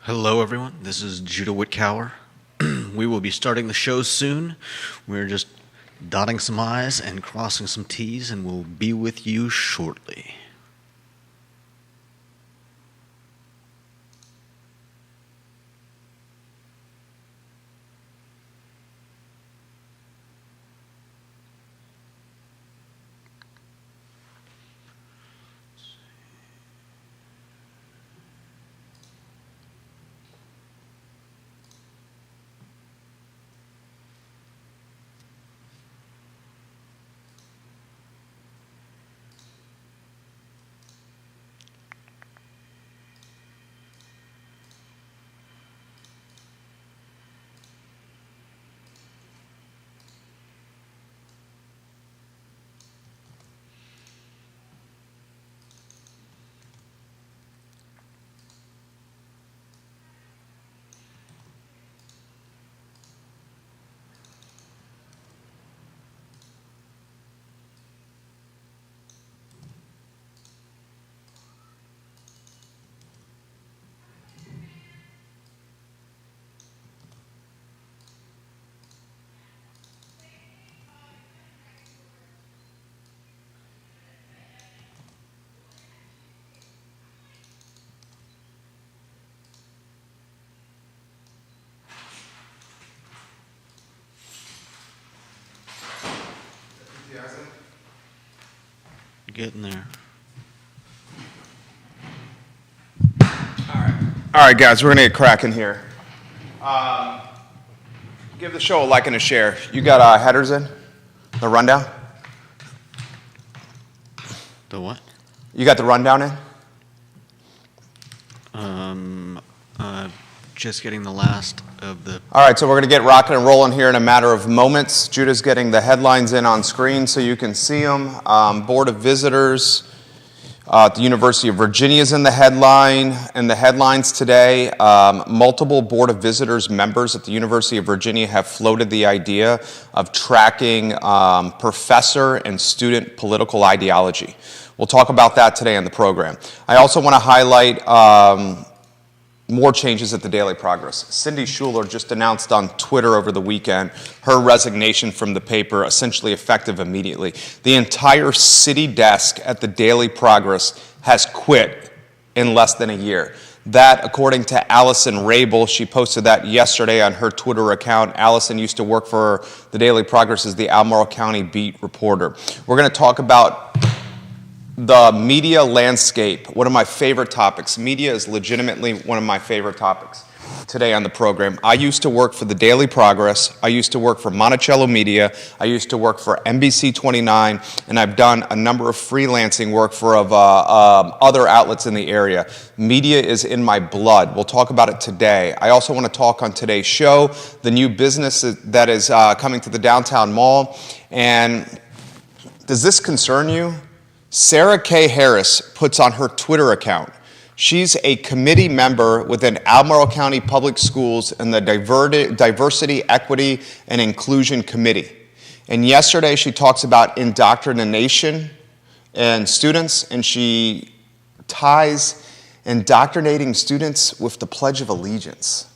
Hello, everyone. This is Judah Whitcower. We will be starting the show soon. We're just dotting some I's and crossing some T's, and we'll be with you shortly. Getting there. All right, guys, we're going to get cracking here. Give the show a like and a share. You got headers in? The rundown? The what? You got the rundown in? Just getting the last of the... All right, so we're going to get rocking and rolling here in a matter of moments. Judah's getting the headlines in on screen so you can see them. Board of Visitors at the University of Virginia is in the headline. And the headlines today, multiple Board of Visitors members at the University of Virginia have floated the idea of tracking professor and student political ideology. We'll talk about that today on the program. I also want to highlight more changes at the Daily Progress. Cindy Schuler just announced on Twitter over the weekend her resignation from the paper, essentially effective immediately. The entire city desk at the Daily Progress has quit in less than a year. That, according to Allison Rabel, she posted that yesterday on her Twitter account. Allison used to work for the Daily Progress as the Albemarle County beat reporter. We're going to talk about the media landscape, one of my favorite topics. Media is legitimately one of my favorite topics today on the program. I used to work for the Daily Progress. I used to work for Monticello Media. I used to work for NBC 29, and I've done a number of freelancing work for other outlets in the area. Media is in my blood. We'll talk about it today. I also want to talk on today's show, the new business that is coming to the downtown mall. And does this concern you? Sarah K. Harris puts on her Twitter account, she's a committee member within Albemarle County Public Schools and the Diversity, Equity, and Inclusion Committee. And yesterday she talks about indoctrination and students, and she ties indoctrinating students with the Pledge of Allegiance.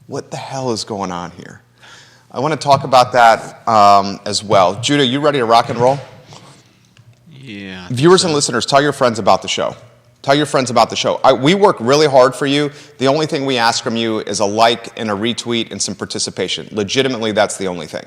What the hell is going on here? I want to talk about that as well. Judah, you ready to rock and roll? Yeah. Viewers and listeners, tell your friends about the show. Tell your friends about the show. We work really hard for you. The only thing we ask from you is a like and a retweet and some participation. Legitimately, that's the only thing.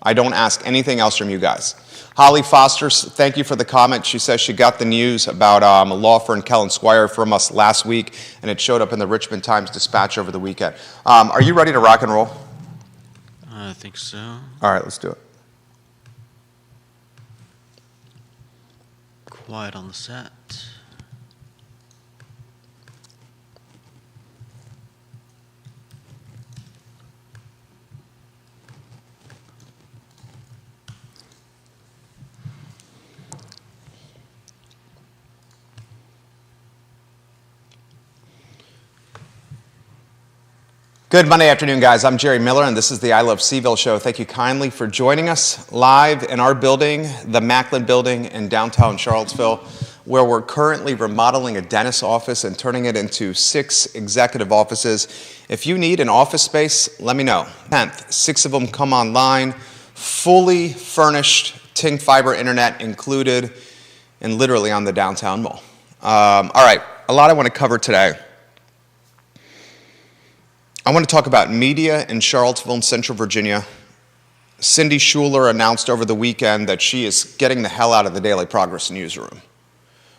I don't ask anything else from you guys. Holly Foster, thank you for the comment. She says she got the news about a law firm, Kellen Squire, from us last week, and it showed up in the Richmond Times-Dispatch over the weekend. Are you ready to rock and roll? I think so. All right, let's do it. Quiet on the set. Good Monday afternoon, guys. I'm Jerry Miller, and this is the I Love Seville show. Thank you kindly for joining us live in our building, the Macklin Building in downtown Charlottesville. where we're currently remodeling a dentist's office and turning it into 6 executive offices. If you need an office space, let me know. 10th, 6 of them come online, fully furnished, Ting fiber internet included, and literally on the downtown mall. All right, a lot I want to cover today. I want to talk about media in Charlottesville and Central Virginia. Cindy Schuler announced over the weekend that she is getting the hell out of the Daily Progress newsroom.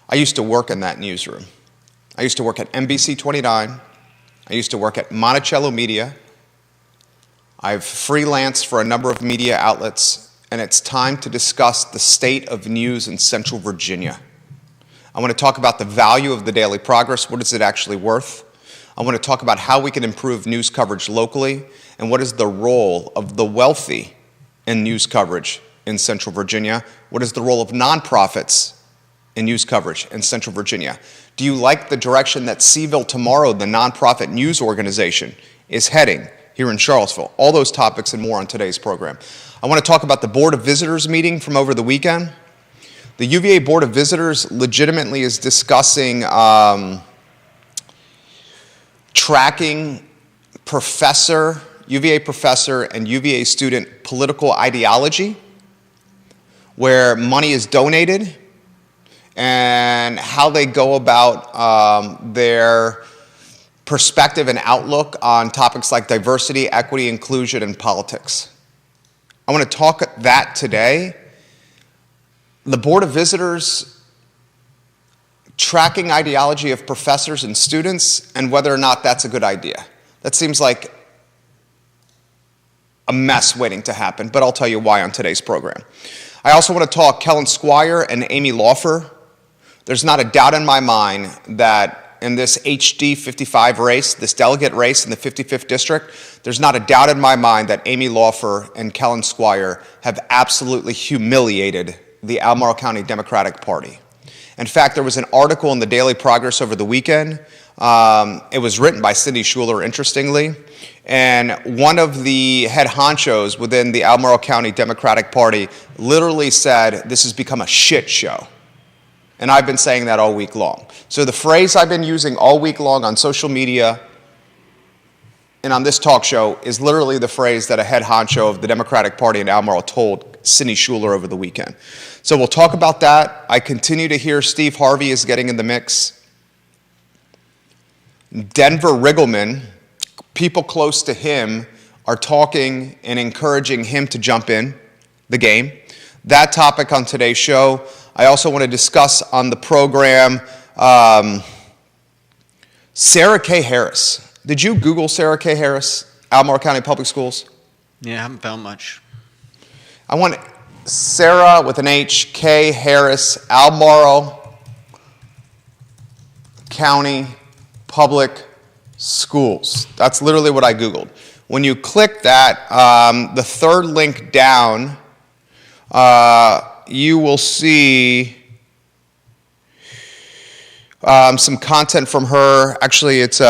I used to work in that newsroom. I used to work at NBC 29. I used to work at Monticello Media. I've freelanced for a number of media outlets, and it's time to discuss the state of news in Central Virginia. I want to talk about the value of the Daily Progress. What is it actually worth? I want to talk about how we can improve news coverage locally, and what is the role of the wealthy in news coverage in Central Virginia? What is the role of nonprofits in news coverage in Central Virginia? Do you like the direction that Seville Tomorrow, the nonprofit news organization, is heading here in Charlottesville? All those topics and more on today's program. I want to talk about the Board of Visitors meeting from over the weekend. The UVA Board of Visitors legitimately is discussing tracking UVA professor and UVA student political ideology, where money is donated, and how they go about their perspective and outlook on topics like diversity, equity, inclusion, and politics. I want to talk that today. The Board of Visitors tracking ideology of professors and students, and whether or not that's a good idea. That seems like a mess waiting to happen, but I'll tell you why on today's program. I also want to talk Kellen Squire and Amy Laufer. There's not a doubt in my mind that in this HD 55 race, this delegate race in the 55th district, there's not a doubt in my mind that Amy Laufer and Kellen Squire have absolutely humiliated the Albemarle County Democratic Party. In fact, there was an article in the Daily Progress over the weekend. It was written by Cindy Schuler, interestingly, and one of the head honchos within the Albemarle County Democratic Party literally said, "This has become a shit show." And I've been saying that all week long. So the phrase I've been using all week long on social media and on this talk show is literally the phrase that a head honcho of the Democratic Party in Albemarle told Cindy Schuler over the weekend. So we'll talk about that. I continue to hear Steve Harvey is getting in the mix. Denver Riggleman, people close to him are talking and encouraging him to jump in the game. That topic on today's show. I also want to discuss on the program Sarah K. Harris. Did you Google Sarah K. Harris, Albemarle County Public Schools? Yeah, I haven't found much. I want Sarah with an H, K. Harris, Albemarle County Public Schools. That's literally what I Googled. When you click that, the third link down, you will see some content from her. Actually, it's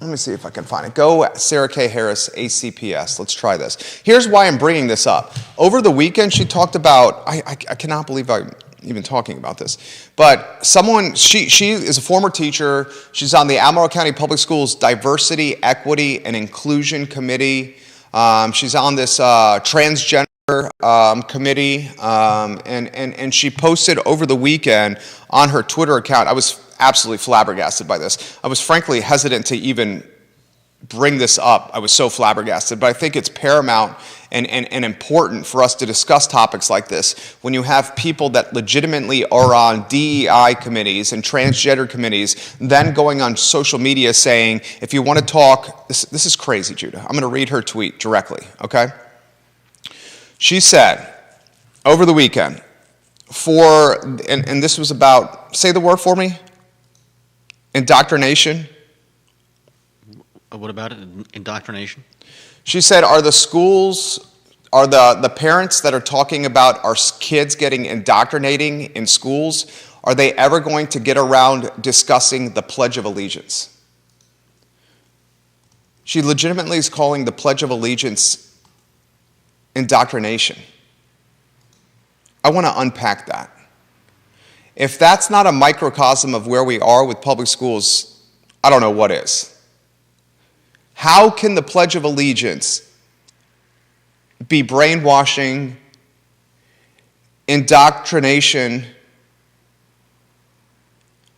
let me see if I can find it. Go Sarah K. Harris, ACPS. Let's try this. Here's why I'm bringing this up. Over the weekend, she talked about, I cannot believe I'm even talking about this, but she is a former teacher. She's on the Albemarle County Public Schools Diversity, Equity, and Inclusion Committee. She's on this transgender committee, and she posted over the weekend on her Twitter account. I was absolutely flabbergasted by this. I was frankly hesitant to even bring this up. I was so flabbergasted, but I think it's paramount and important for us to discuss topics like this when you have people that legitimately are on DEI committees and transgender committees, then going on social media saying, if you want to talk, this is crazy, Judah. I'm going to read her tweet directly, okay? She said over the weekend, and this was about, say the word for me, indoctrination. What about it? Indoctrination? She said, are the parents that are talking about our kids getting indoctrinating in schools, are they ever going to get around discussing the Pledge of Allegiance? She legitimately is calling the Pledge of Allegiance indoctrination. I want to unpack that. If that's not a microcosm of where we are with public schools, I don't know what is. How can the Pledge of Allegiance be brainwashing, indoctrination?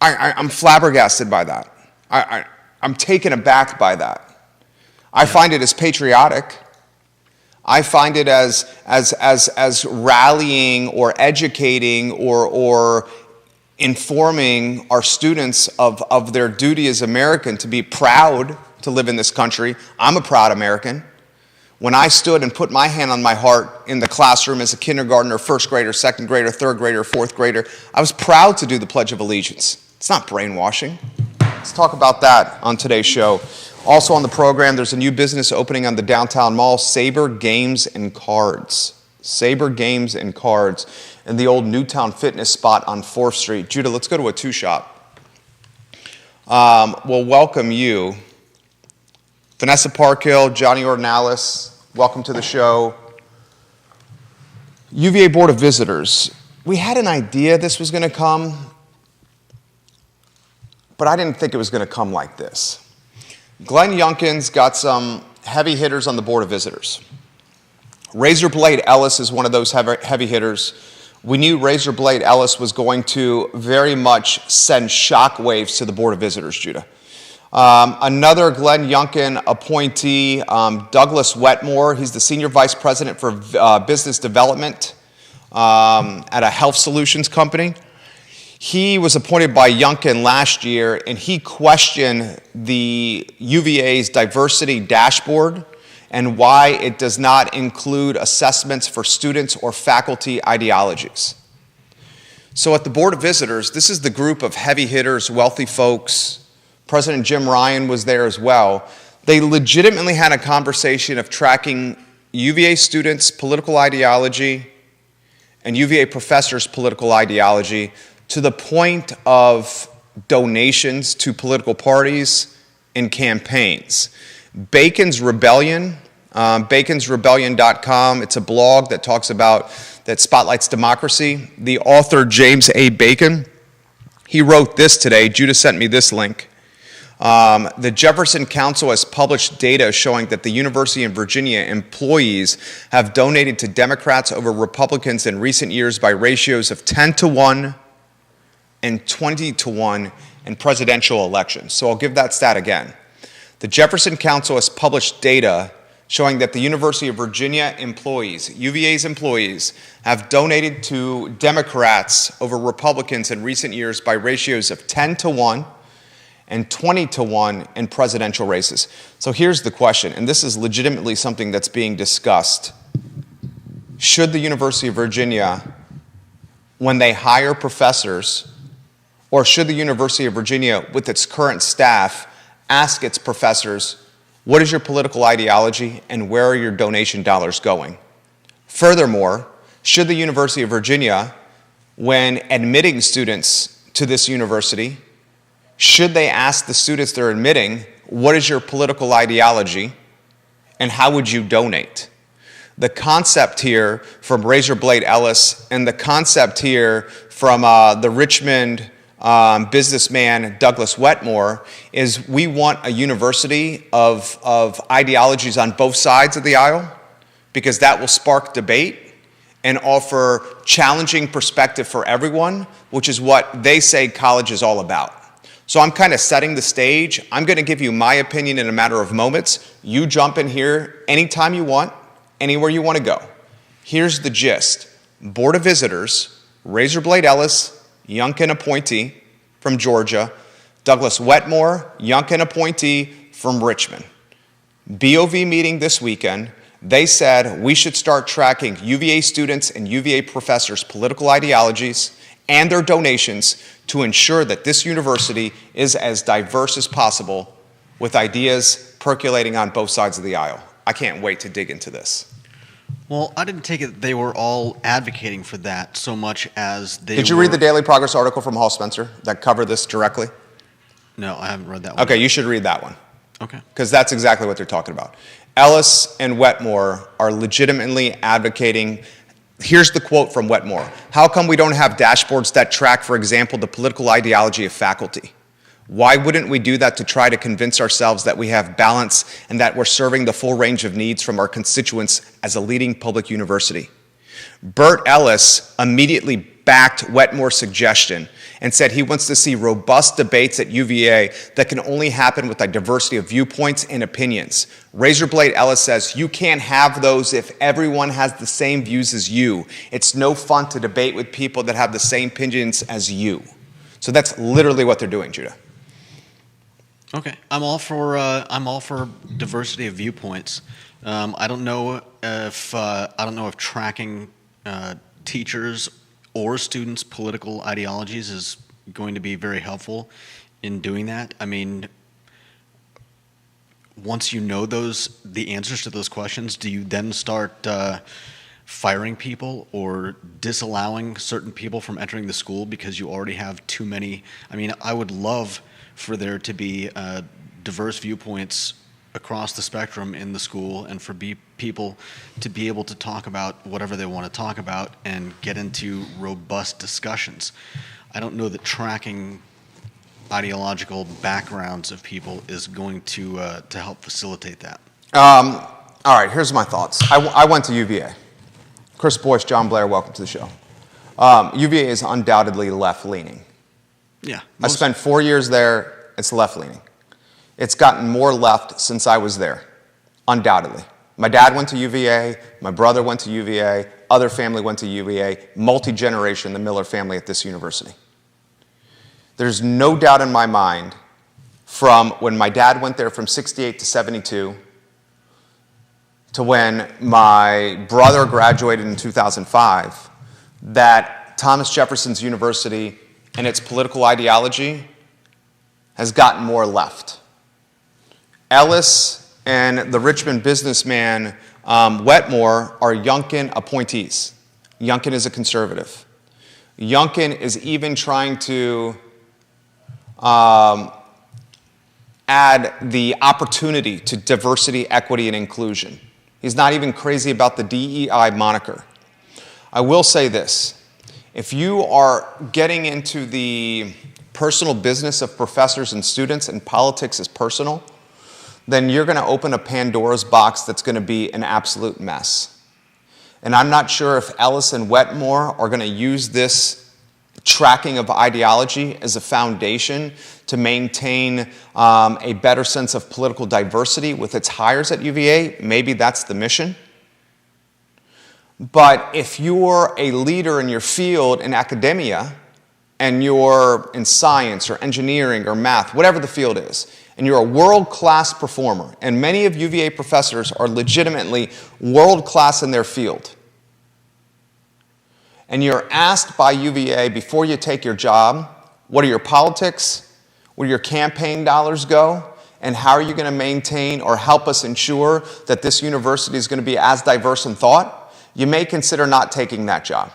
I'm flabbergasted by that. I'm taken aback by that. I find it as patriotic. I find it as rallying or educating or informing our students of their duty as American to be proud to live in this country. I'm a proud American. When I stood and put my hand on my heart in the classroom as a kindergartner, first grader, second grader, third grader, fourth grader, I was proud to do the Pledge of Allegiance. It's not brainwashing. Let's talk about that on today's show. Also on the program, there's a new business opening on the downtown mall, Saber Games and Cards. Saber Games and Cards in the old Newtown Fitness spot on 4th Street. Judah, let's go to a two-shop. We'll welcome you. Vanessa Parkhill, Johnny Ordinalis, welcome to the show. UVA Board of Visitors. We had an idea this was going to come, but I didn't think it was going to come like this. Glenn Youngkin's got some heavy hitters on the Board of Visitors. Razor Blade Ellis is one of those heavy hitters. We knew Razor Blade Ellis was going to very much send shockwaves to the Board of Visitors, Judah. Another Glenn Youngkin appointee, Douglas Wetmore. He's the Senior Vice President for Business Development at a health solutions company. He was appointed by Youngkin last year, and he questioned the UVA's diversity dashboard and why it does not include assessments for students or faculty ideologies. So at the Board of Visitors, this is the group of heavy hitters, wealthy folks. President Jim Ryan was there as well. They legitimately had a conversation of tracking UVA students' political ideology and UVA professors' political ideology to the point of donations to political parties and campaigns. Bacon's Rebellion, baconsrebellion.com, it's a blog that talks about, that spotlights democracy. The author, James A. Bacon, he wrote this today. Judah sent me this link. The Jefferson Council has published data showing that the University of Virginia employees have donated to Democrats over Republicans in recent years by ratios of 10-to-1 and 20-to-1 in presidential elections. So I'll give that stat again. The Jefferson Council has published data showing that the University of Virginia employees, UVA's employees, have donated to Democrats over Republicans in recent years by ratios of 10-to-1 and 20-to-1 in presidential races. So here's the question, and this is legitimately something that's being discussed. Should the University of Virginia, when they hire professors, or should the University of Virginia, with its current staff, ask its professors, what is your political ideology and where are your donation dollars going? Furthermore, should the University of Virginia, when admitting students to this university, should they ask the students they're admitting, what is your political ideology and how would you donate? The concept here from Razor Blade Ellis and the concept here from the Richmond businessman Douglas Wetmore is we want a university of ideologies on both sides of the aisle because that will spark debate and offer challenging perspective for everyone, which is what they say college is all about. So I'm kind of setting the stage. I'm going to give you my opinion in a matter of moments. You jump in here anytime you want, anywhere you want to go. Here's the gist. Board of Visitors, Razor Blade Ellis, Youngkin appointee from Georgia, Douglas Wetmore, Youngkin appointee from Richmond. BOV meeting this weekend, they said we should start tracking UVA students and UVA professors' political ideologies and their donations to ensure that this university is as diverse as possible with ideas percolating on both sides of the aisle. I can't wait to dig into this. Well, I didn't take it that they were all advocating for that so much as they Did you read the Daily Progress article from Hall Spencer that covered this directly? No, I haven't read that one. Okay, you should read that one. Okay. Because that's exactly what they're talking about. Ellis and Wetmore are legitimately advocating Here's the quote from Wetmore. How come we don't have dashboards that track, for example, the political ideology of faculty? Why wouldn't we do that to try to convince ourselves that we have balance and that we're serving the full range of needs from our constituents as a leading public university? Bert Ellis immediately backed Wetmore's suggestion and said he wants to see robust debates at UVA that can only happen with a diversity of viewpoints and opinions. Razorblade Ellis says, you can't have those if everyone has the same views as you. It's no fun to debate with people that have the same opinions as you. So that's literally what they're doing, Judah. Okay, I'm all for diversity of viewpoints. I don't know if tracking teachers or students' political ideologies is going to be very helpful in doing that. I mean, once you know the answers to those questions, do you then start firing people or disallowing certain people from entering the school because you already have too many? I mean, I would love for there to be diverse viewpoints across the spectrum in the school, and for people to be able to talk about whatever they want to talk about and get into robust discussions. I don't know that tracking ideological backgrounds of people is going to help facilitate that. All right, here's my thoughts. I went to UVA. Chris Boyce, John Blair, welcome to the show. UVA is undoubtedly left-leaning. Yeah. I spent 4 years there. It's left-leaning. It's gotten more left since I was there, undoubtedly. My dad went to UVA. My brother went to UVA. Other family went to UVA. Multi-generation, the Miller family at this university. There's no doubt in my mind from when my dad went there from 68 to 72 to when my brother graduated in 2005 that Thomas Jefferson's University and its political ideology has gotten more left. Ellis and the Richmond businessman Wetmore are Youngkin appointees. Youngkin is a conservative. Youngkin is even trying to add the opportunity to diversity, equity, and inclusion. He's not even crazy about the DEI moniker. I will say this. If you are getting into the personal business of professors and students and politics is personal, then you're going to open a Pandora's box that's going to be an absolute mess. And I'm not sure if Ellis and Wetmore are going to use this tracking of ideology as a foundation to maintain a better sense of political diversity with its hires at UVA. Maybe that's the mission. But if you're a leader in your field in academia, and you're in science or engineering or math, whatever the field is, and you're a world-class performer, and many of UVA professors are legitimately world-class in their field, and you're asked by UVA before you take your job, what are your politics, where your campaign dollars go, and how are you going to maintain or help us ensure that this university is going to be as diverse in thought, you may consider not taking that job.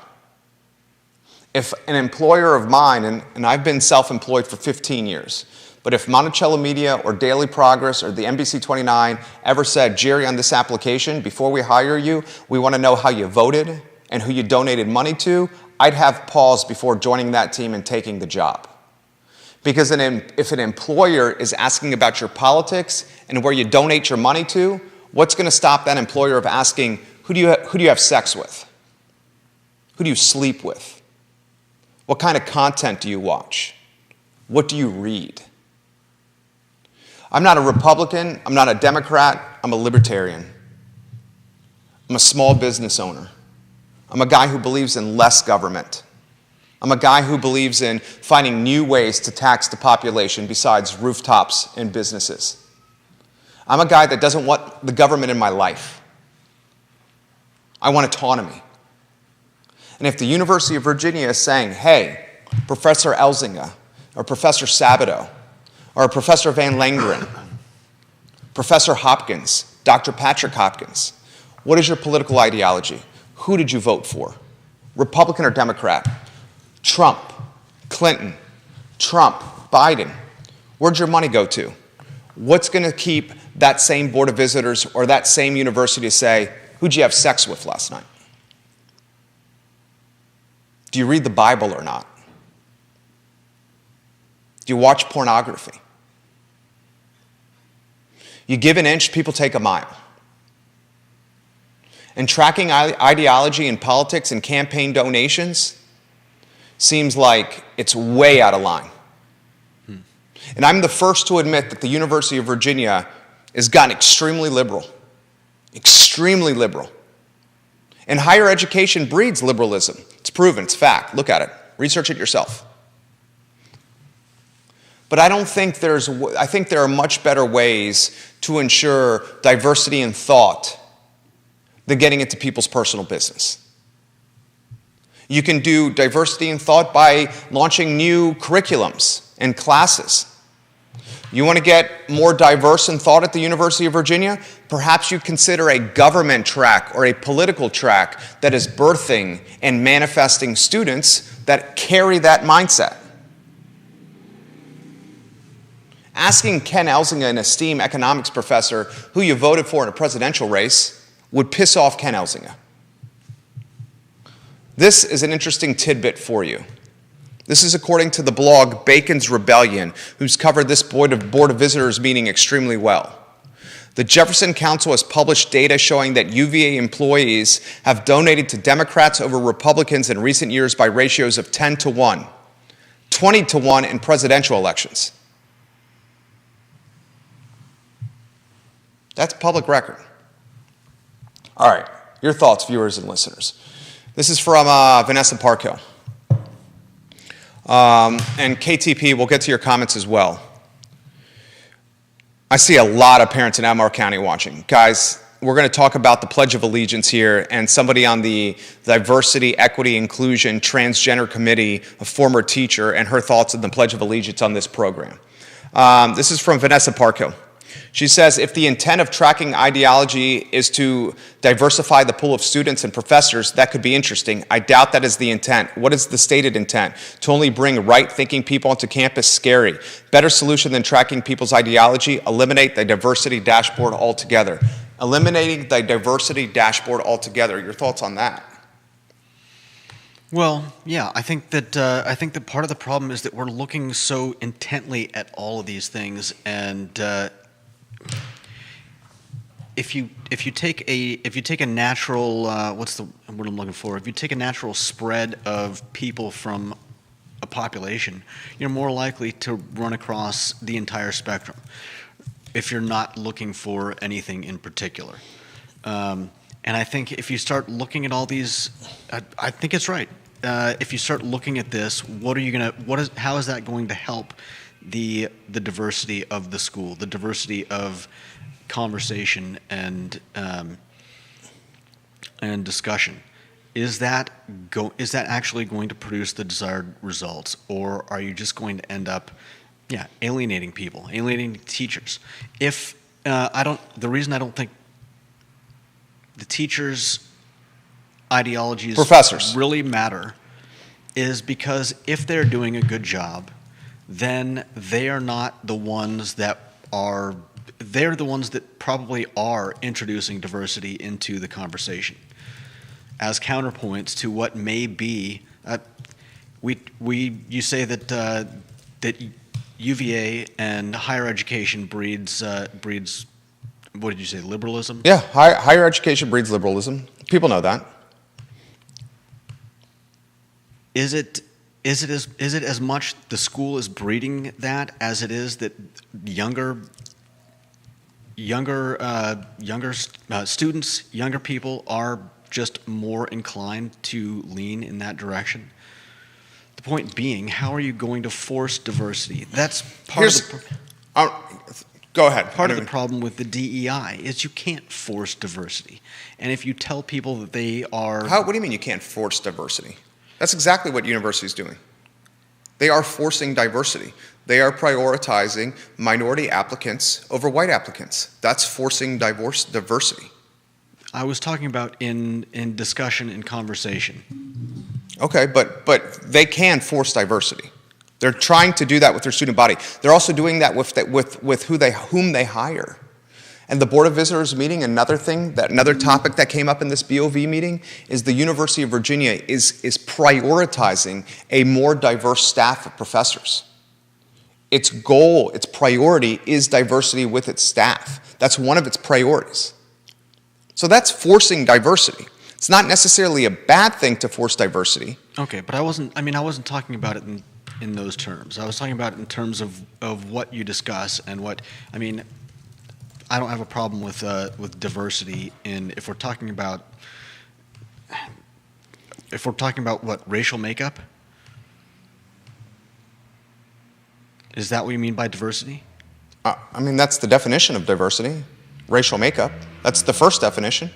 If an employer of mine, and I've been self-employed for 15 years, but if Monticello Media or Daily Progress or the NBC 29 ever said, Jerry, on this application, before we hire you, we want to know how you voted and who you donated money to, I'd have pause before joining that team and taking the job. Because if an employer is asking about your politics and where you donate your money to, what's going to stop that employer of asking, who do you have sex with? Who do you sleep with? What kind of content do you watch? What do you read? I'm not a Republican. I'm not a Democrat. I'm a libertarian. I'm a small business owner. I'm a guy who believes in less government. I'm a guy who believes in finding new ways to tax the population besides rooftops and businesses. I'm a guy that doesn't want the government in my life. I want autonomy. And if the University of Virginia is saying, hey, Professor Elzinga, or Professor Sabato, or Professor Van Langren, Professor Hopkins, Dr. Patrick Hopkins, what is your political ideology? Who did you vote for? Republican or Democrat? Trump, Clinton, Trump, Biden. Where'd your money go to? What's going to keep that same Board of Visitors or that same university to say, who'd you have sex with last night? Do you read the Bible or not? Do you watch pornography? You give an inch, people take a mile. And tracking ideology in politics and campaign donations seems like it's way out of line. And I'm the first to admit that the University of Virginia has gotten extremely liberal. Extremely liberal. And higher education breeds liberalism. It's proven, it's fact. Look at it. Research it yourself. But I think there are much better ways to ensure diversity in thought than getting into people's personal business. You can do diversity in thought by launching new curriculums and classes. You want to get more diverse in thought at the University of Virginia? Perhaps you consider a government track or a political track that is birthing and manifesting students that carry that mindset. Asking Ken Elzinga, an esteemed economics professor, who you voted for in a presidential race would piss off Ken Elzinga. This is an interesting tidbit for you. This is according to the blog Bacon's Rebellion, who's covered this Board of Visitors meeting extremely well. The Jefferson Council has published data showing that UVA employees have donated to Democrats over Republicans in recent years by ratios of 10 to 1, 20 to 1 in presidential elections. That's public record. All right, your thoughts, viewers and listeners. This is from Vanessa Parkhill. And KTP, we'll get to your comments as well. I see a lot of parents in Albemarle County watching. Guys, we're going to talk about the Pledge of Allegiance here, and somebody on the Diversity, Equity, Inclusion, Transgender Committee, a former teacher, and her thoughts on the Pledge of Allegiance on this program. This is from Vanessa Parkhill. She says, if the intent of tracking ideology is to diversify the pool of students and professors, that could be interesting. I doubt that is the intent. What is the stated intent? To only bring right-thinking people onto campus? Scary. Better solution than tracking people's ideology? Eliminate the diversity dashboard altogether. Eliminating the diversity dashboard altogether. Your thoughts on that? Well, yeah, I think that part of the problem is that we're looking so intently at all of these things, and if you take a natural what's the word I'm looking for? If you take a natural spread of people from a population, you're more likely to run across the entire spectrum if you're not looking for anything in particular. And I think if you start looking at all these, I think it's right. If you start looking at this, how is that going to help the diversity of the school, the diversity of conversation and discussion? Is that actually going to produce the desired results, or are you just going to end up, alienating people, alienating teachers? The reason I don't think the teachers' ideologies Professors really matter is because if they're doing a good job, then they are not the ones that are. They're the ones that probably are introducing diversity into the conversation as counterpoints to what may be. You say that UVA and higher education breeds. What did you say? Liberalism? Yeah, higher education breeds liberalism. People know that. Is it as much the school is breeding that as it is that younger students, younger people are just more inclined to lean in that direction? The point being, how are you going to force diversity? That's part of the go ahead. Part of the problem with the DEI is you can't force diversity. And if you tell people that they are... What do you mean you can't force diversity? That's exactly what university is doing. They are forcing diversity. They are prioritizing minority applicants over white applicants. That's forcing diversity. I was talking about in discussion and conversation. Okay, but they can force diversity. They're trying to do that with their student body. They're also doing that with whom they hire. And the Board of Visitors meeting, another topic that came up in this BOV meeting is the University of Virginia is prioritizing a more diverse staff of professors. Its goal, its priority is diversity with its staff. That's one of its priorities. So that's forcing diversity. It's not necessarily a bad thing to force diversity. Okay, but I wasn't talking about it in those terms. I was talking about it in terms of what you discuss and what, I don't have a problem with diversity if we're talking about what, racial makeup? Is that what you mean by diversity? That's the definition of diversity, racial makeup. That's the first definition.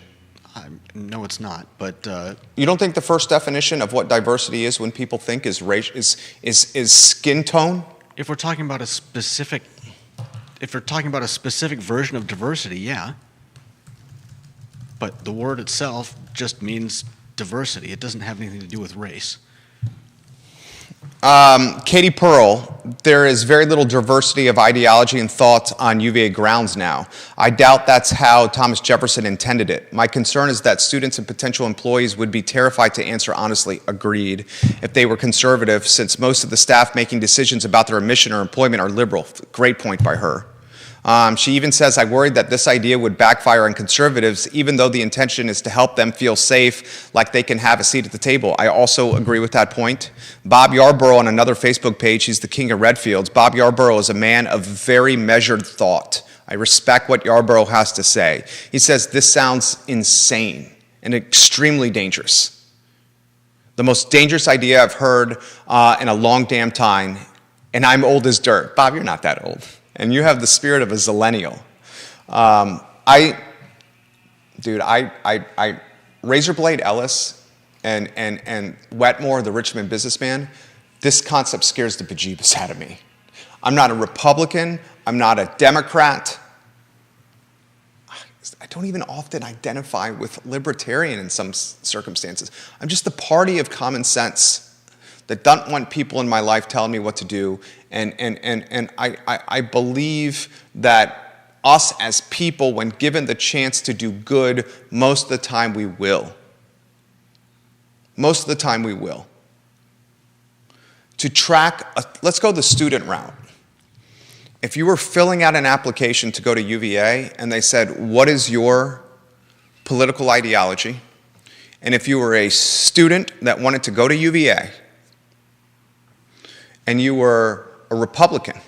No, it's not. But you don't think the first definition of what diversity is when people think is skin tone? If we're talking about a specific version of diversity, yeah. But the word itself just means diversity. It doesn't have anything to do with race. Katie Pearl, there is very little diversity of ideology and thought on UVA grounds now. I doubt that's how Thomas Jefferson intended it. My concern is that students and potential employees would be terrified to answer honestly, agreed, if they were conservative, since most of the staff making decisions about their admission or employment are liberal. Great point by her. She even says, I worried that this idea would backfire on conservatives, even though the intention is to help them feel safe, like they can have a seat at the table. I also agree with that point. Bob Yarborough on another Facebook page, he's the king of Redfields. Bob Yarborough is a man of very measured thought. I respect what Yarborough has to say. He says, this sounds insane and extremely dangerous. The most dangerous idea I've heard in a long damn time, and I'm old as dirt. Bob, you're not that old. And you have the spirit of a zillennial. Razorblade Ellis and Wetmore, the Richmond businessman, this concept scares the bejeebus out of me. I'm not a Republican. I'm not a Democrat. I don't even often identify with libertarian in some circumstances. I'm just the party of common sense that don't want people in my life telling me what to do. And I believe that us as people, when given the chance to do good, most of the time we will. Most of the time we will. Let's go the student route. If you were filling out an application to go to UVA and they said, what is your political ideology? And if you were a student that wanted to go to UVA, and you were a Republican,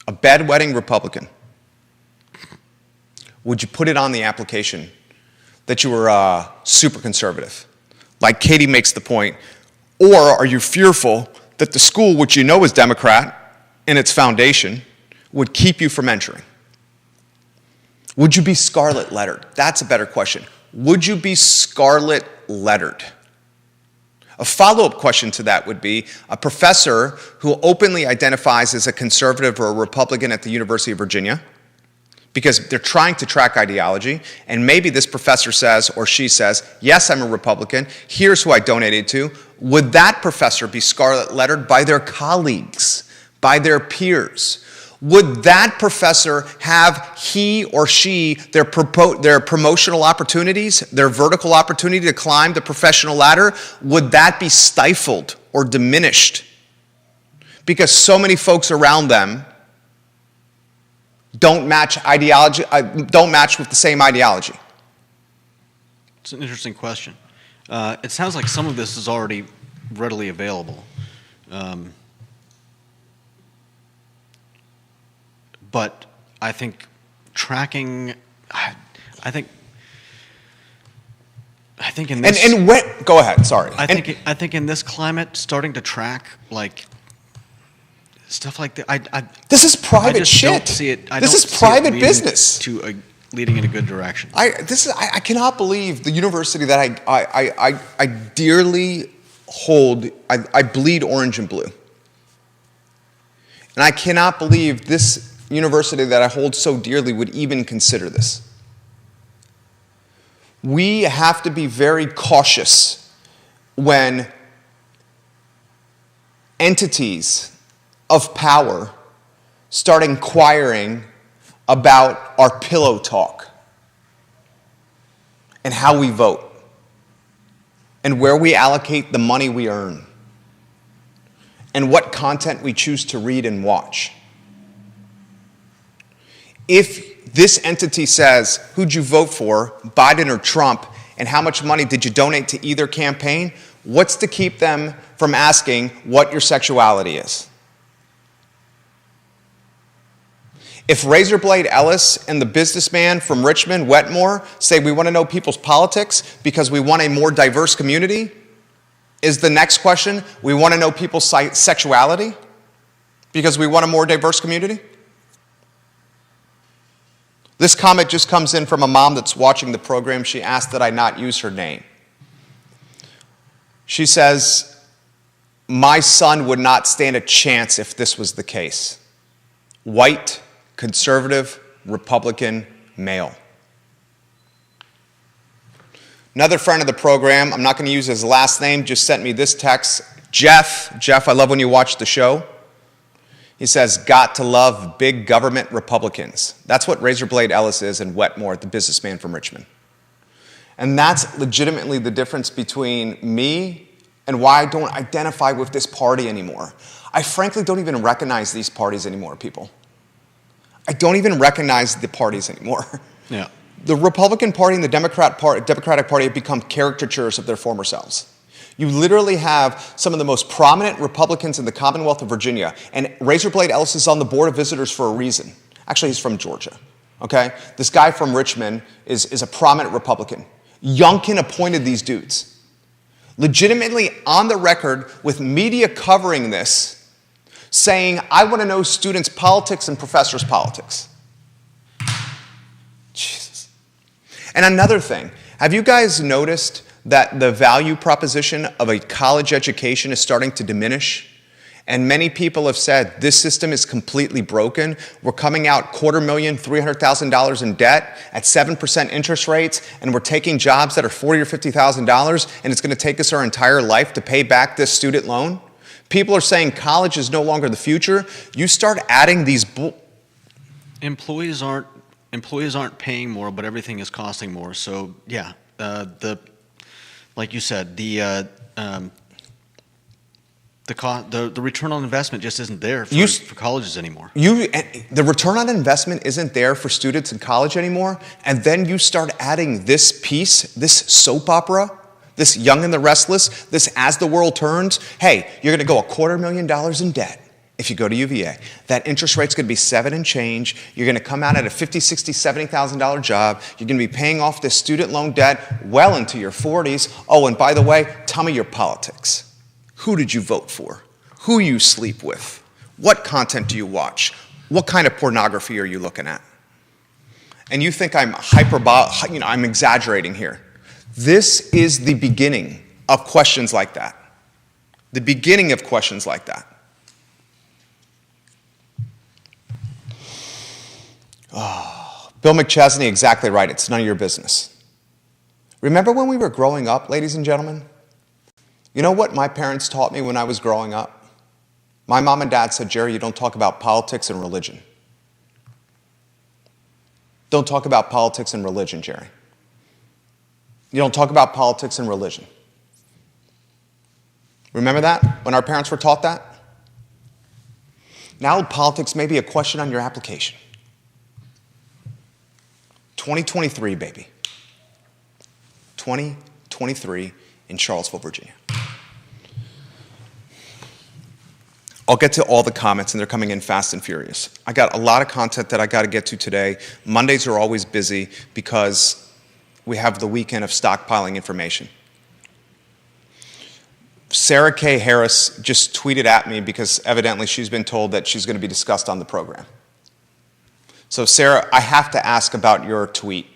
a bedwetting Republican, would you put it on the application that you were super conservative? Like Katie makes the point. Or are you fearful that the school, which you know is Democrat in its foundation, would keep you from entering? Would you be scarlet lettered? That's a better question. Would you be scarlet lettered? A follow-up question to that would be a professor who openly identifies as a conservative or a Republican at the University of Virginia, because they're trying to track ideology, and maybe this professor says or she says, yes, I'm a Republican, here's who I donated to. Would that professor be scarlet lettered by their colleagues, by their peers? Would that professor have he or she, their promotional opportunities, their vertical opportunity to climb the professional ladder, would that be stifled or diminished? Because so many folks around them don't match with the same ideology. It's an interesting question. It sounds like some of this is already readily available. But I think tracking, I think in this. Go ahead. Sorry. I think in this climate, starting to track like stuff like that. This is private shit. Don't see it. This is private business. Leading in a good direction. I cannot believe the university that I dearly hold. I bleed orange and blue, and I cannot believe this university that I hold so dearly would even consider this. We have to be very cautious when entities of power start inquiring about our pillow talk and how we vote and where we allocate the money we earn and what content we choose to read and watch. If this entity says, who'd you vote for, Biden or Trump, and how much money did you donate to either campaign, what's to keep them from asking what your sexuality is? If Razorblade Ellis and the businessman from Richmond, Wetmore, say we want to know people's politics because we want a more diverse community, is the next question, we want to know people's sexuality because we want a more diverse community? This comment just comes in from a mom that's watching the program. She asked that I not use her name. She says, my son would not stand a chance if this was the case. White, conservative, Republican, male. Another friend of the program, I'm not going to use his last name, just sent me this text. Jeff, I love when you watch the show. He says, got to love big government Republicans. That's what Razorblade Ellis is and Wetmore, the businessman from Richmond. And that's legitimately the difference between me and why I don't identify with this party anymore. I frankly don't even recognize these parties anymore, people. I don't even recognize the parties anymore. Yeah. The Republican Party and the Democratic Party have become caricatures of their former selves. You literally have some of the most prominent Republicans in the Commonwealth of Virginia, and Razorblade Ellis is on the Board of Visitors for a reason. Actually, he's from Georgia, okay? This guy from Richmond is a prominent Republican. Youngkin appointed these dudes. Legitimately on the record with media covering this, saying, I want to know students' politics and professors' politics. Jesus. And another thing, have you guys noticed that the value proposition of a college education is starting to diminish? And many people have said, this system is completely broken. We're coming out $250,000, $300,000 in debt at 7% interest rates, and we're taking jobs that are $40,000 or $50,000, and it's going to take us our entire life to pay back this student loan. People are saying college is no longer the future. You start adding these Employees aren't paying more, but everything is costing more. So yeah, like you said, the return on investment just isn't there for colleges anymore. The return on investment isn't there for students in college anymore, and then you start adding this piece, this soap opera, this Young and the Restless, this As the World Turns. Hey, you're going to go $250,000 in debt if you go to UVA. That interest rate's going to be 7 and change. You're going to come out at a $50,000, $60,000, $70,000 job. You're going to be paying off this student loan debt well into your 40s. Oh, and by the way, tell me your politics. Who did you vote for? Who you sleep with? What content do you watch? What kind of pornography are you looking at? And you think I'm I'm exaggerating here. This is the beginning of questions like that. The beginning of questions like that. Oh, Bill McChesney, exactly right. It's none of your business. Remember when we were growing up, ladies and gentlemen? You know what my parents taught me when I was growing up? My mom and dad said, Jerry, you don't talk about politics and religion. Don't talk about politics and religion, Jerry. You don't talk about politics and religion. Remember that when our parents were taught that? Now politics may be a question on your application. 2023, baby. 2023 in Charlottesville, Virginia. I'll get to all the comments, and they're coming in fast and furious. I got a lot of content that I got to get to today. Mondays are always busy because we have the weekend of stockpiling information. Sarah K. Harris just tweeted at me because evidently she's been told that she's going to be discussed on the program. So Sarah, I have to ask about your tweet.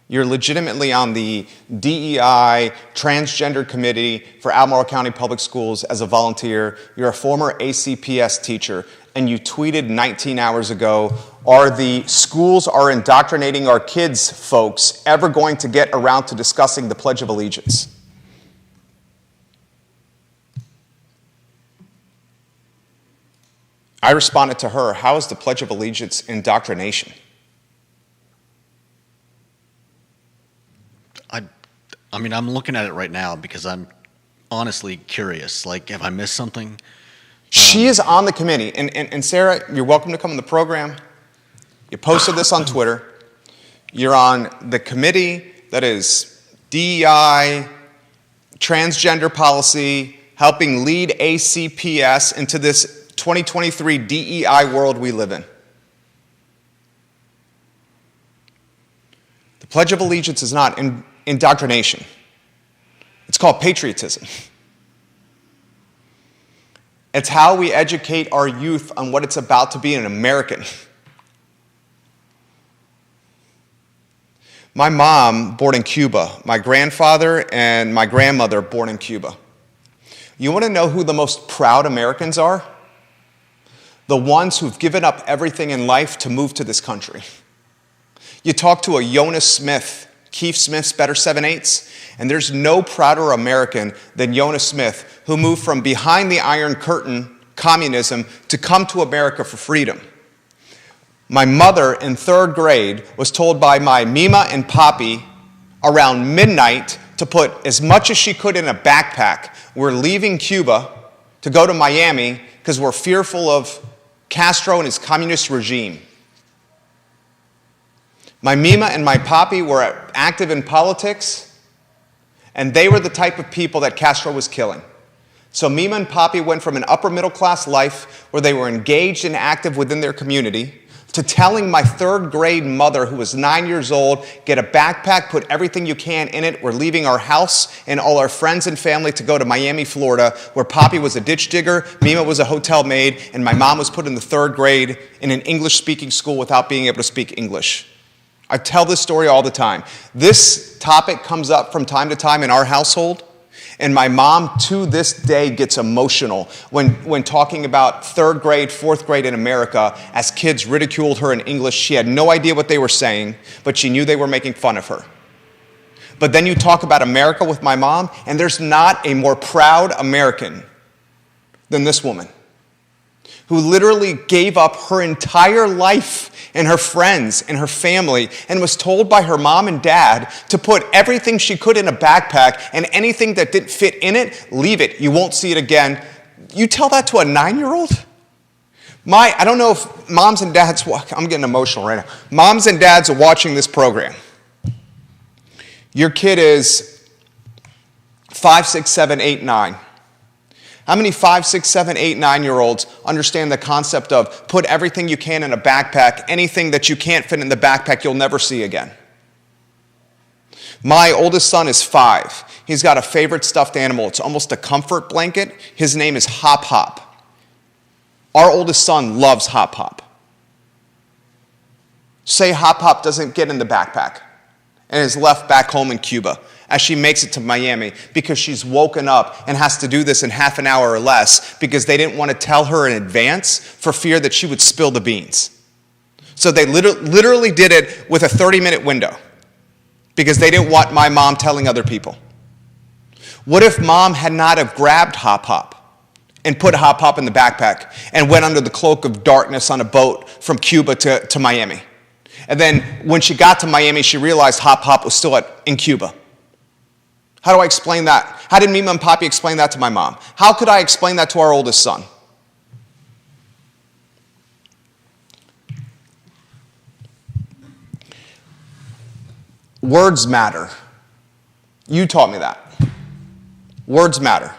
You're legitimately on the DEI Transgender Committee for Albemarle County Public Schools as a volunteer. You're a former ACPS teacher, and you tweeted 19 hours ago, are the schools are indoctrinating our kids, folks, ever going to get around to discussing the Pledge of Allegiance? I responded to her, how is the Pledge of Allegiance indoctrination? I mean, I'm looking at it right now because I'm honestly curious. Like, have I missed something? She is on the committee. And Sarah, you're welcome to come on the program. You posted this on Twitter. You're on the committee that is DEI, transgender policy, helping lead ACPS into this 2023 DEI world we live in. The Pledge of Allegiance is not indoctrination. It's called patriotism. It's how we educate our youth on what it's about to be an American. My mom, born in Cuba. My grandfather and my grandmother, born in Cuba. You want to know who the most proud Americans are? The ones who've given up everything in life to move to this country. You talk to a Jonas Smith, Keith Smith's Better 7/8, and there's no prouder American than Jonas Smith, who moved from behind the Iron Curtain, communism, to come to America for freedom. My mother in 3rd grade was told by my Mima and Poppy around midnight to put as much as she could in a backpack. We're leaving Cuba to go to Miami because we're fearful of Castro and his communist regime. My Mima and my Poppy were active in politics, and they were the type of people that Castro was killing. So Mima and Poppy went from an upper middle class life where they were engaged and active within their community to telling my 3rd grade mother, who was 9 years old, get a backpack, put everything you can in it. We're leaving our house and all our friends and family to go to Miami, Florida, where Poppy was a ditch digger, Mima was a hotel maid, and my mom was put in the 3rd grade in an English-speaking school without being able to speak English. I tell this story all the time. This topic comes up from time to time in our household, and my mom to this day gets emotional when talking about 3rd grade, 4th grade in America as kids ridiculed her in English. She had no idea what they were saying, but she knew they were making fun of her. But then you talk about America with my mom, and there's not a more proud American than this woman, who literally gave up her entire life and her friends and her family and was told by her mom and dad to put everything she could in a backpack, and anything that didn't fit in it, leave it. You won't see it again. You tell that to a 9-year-old? I don't know if moms and dads, I'm getting emotional right now. Moms and dads are watching this program. Your kid is 5, 6, 7, 8, 9. How many 5, 6, 7, 8, 9-year-olds understand the concept of put everything you can in a backpack, anything that you can't fit in the backpack you'll never see again? My oldest son is 5. He's got a favorite stuffed animal. It's almost a comfort blanket. His name is Hop Hop. Our oldest son loves Hop Hop. Say Hop Hop doesn't get in the backpack and is left back home in Cuba as she makes it to Miami because she's woken up and has to do this in half an hour or less because they didn't want to tell her in advance for fear that she would spill the beans. So they literally did it with a 30-minute window because they didn't want my mom telling other people. What if mom had not have grabbed Hop Hop and put Hop Hop in the backpack and went under the cloak of darkness on a boat from Cuba to Miami? And then when she got to Miami, she realized Hop Hop was still in Cuba. How do I explain that? How did Mima and Poppy explain that to my mom? How could I explain that to our oldest son? Words matter. You taught me that. Words matter.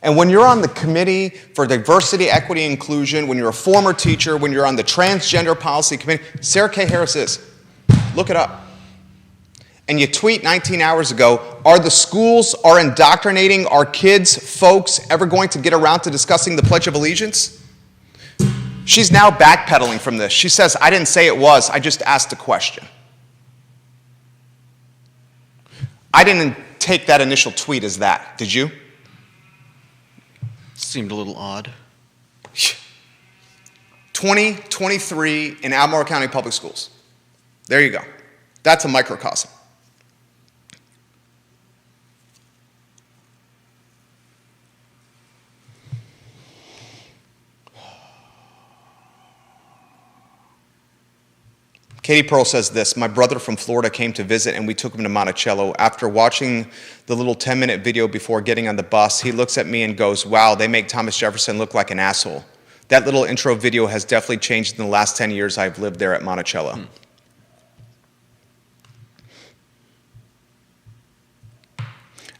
And when you're on the committee for diversity, equity, inclusion, when you're a former teacher, when you're on the transgender policy committee, Sarah K. Harris is. Look it up. And you tweet 19 hours ago, are the schools are indoctrinating our kids, folks, ever going to get around to discussing the Pledge of Allegiance? She's now backpedaling from this. She says, I didn't say it was, I just asked a question. I didn't take that initial tweet as that, did you? Seemed a little odd. 2023 in Albemarle County Public Schools. There you go. That's a microcosm. Katie Pearl says this: my brother from Florida came to visit and we took him to Monticello. After watching the little 10-minute video before getting on the bus, he looks at me and goes, wow, they make Thomas Jefferson look like an asshole. That little intro video has definitely changed in the last 10 years I've lived there at Monticello.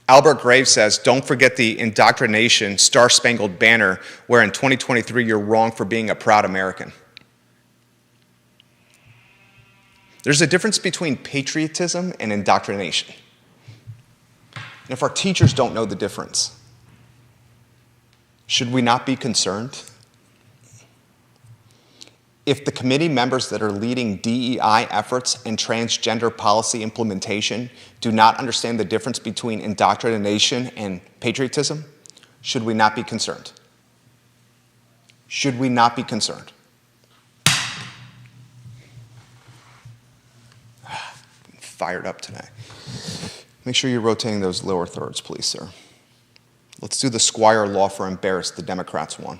Albert Graves says, don't forget the indoctrination Star-Spangled Banner, where in 2023 you're wrong for being a proud American. There's a difference between patriotism and indoctrination. And if our teachers don't know the difference, should we not be concerned? If the committee members that are leading DEI efforts and transgender policy implementation do not understand the difference between indoctrination and patriotism, should we not be concerned? Should we not be concerned? Fired up today. Make sure you're rotating those lower thirds, please, sir. Let's do the Squire Law for Embarrassed the Democrats won.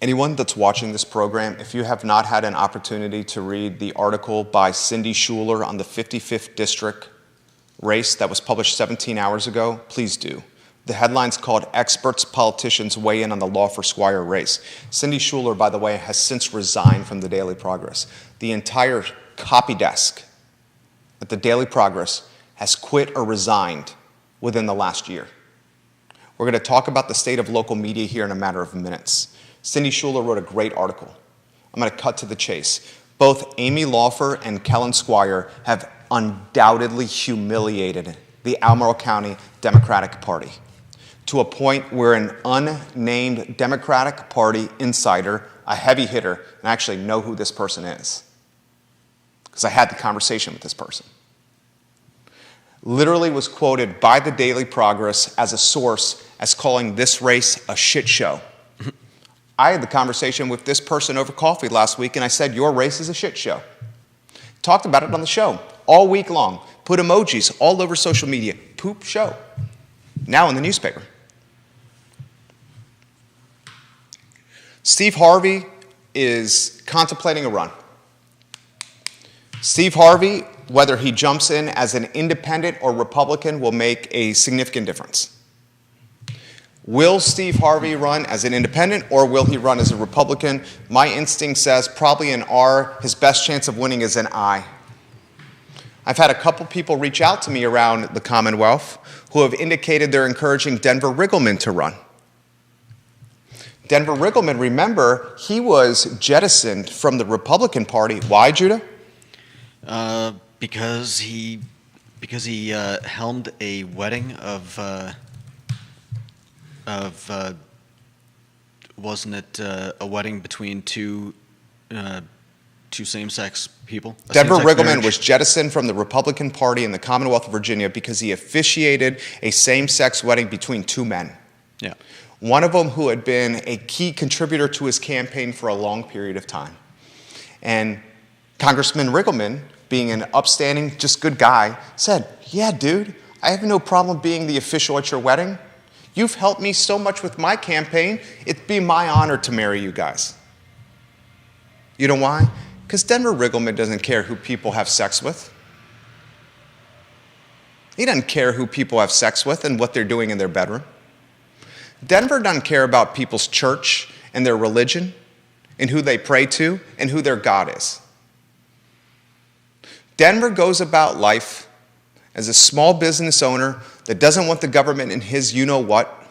Anyone that's watching this program, if you have not had an opportunity to read the article by Cindy Schuler on the 55th District race that was published 17 hours ago, please do. The headline's called Experts, Politicians Weigh In on the Law for Squire Race. Cindy Schuler, by the way, has since resigned from the Daily Progress. The entire copy desk at the Daily Progress has quit or resigned within the last year. We're going to talk about the state of local media here in a matter of minutes. Cindy Schuler wrote a great article. I'm going to cut to the chase. Both Amy Laufer and Kellen Squire have undoubtedly humiliated the Albemarle County Democratic Party to a point where an unnamed Democratic Party insider, a heavy hitter, and I actually know who this person is because I had the conversation with this person, literally was quoted by the Daily Progress as a source as calling this race a shit show. I had the conversation with this person over coffee last week, and I said, your race is a shit show. Talked about it on the show all week long. Put emojis all over social media. Poop show. Now in the newspaper. Steve Harvey is contemplating a run. Steve Harvey, whether he jumps in as an independent or Republican, will make a significant difference. Will Steve Harvey run as an independent or will he run as a Republican? My instinct says probably an R. His best chance of winning is an I. I've had a couple people reach out to me around the Commonwealth who have indicated they're encouraging Denver Riggleman to run. Denver Riggleman, remember, he was jettisoned from the Republican Party. Why, Judah? Because he helmed a wedding of wasn't it a wedding between two same-sex people? Denver Riggleman was jettisoned from the Republican Party in the Commonwealth of Virginia because he officiated a same-sex wedding between two men. Yeah. One of them who had been a key contributor to his campaign for a long period of time. And Congressman Riggleman, being an upstanding, just good guy, said, yeah, dude, I have no problem being the official at your wedding. You've helped me so much with my campaign, it'd be my honor to marry you guys. You know why? Because Denver Riggleman doesn't care who people have sex with. He doesn't care who people have sex with and what they're doing in their bedroom. Denver doesn't care about people's church and their religion and who they pray to and who their God is. Denver goes about life as a small business owner that doesn't want the government in his you-know-what,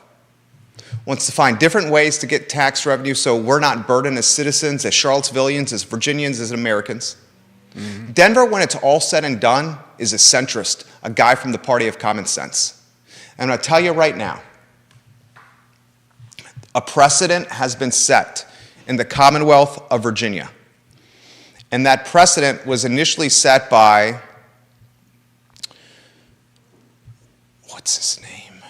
wants to find different ways to get tax revenue so we're not burdened as citizens, as Charlottesvillians, as Virginians, as Americans. Mm-hmm. Denver, when it's all said and done, is a centrist, a guy from the party of common sense. And I'm going to tell you right now, a precedent has been set in the Commonwealth of Virginia. And that precedent was initially set by, what's his name?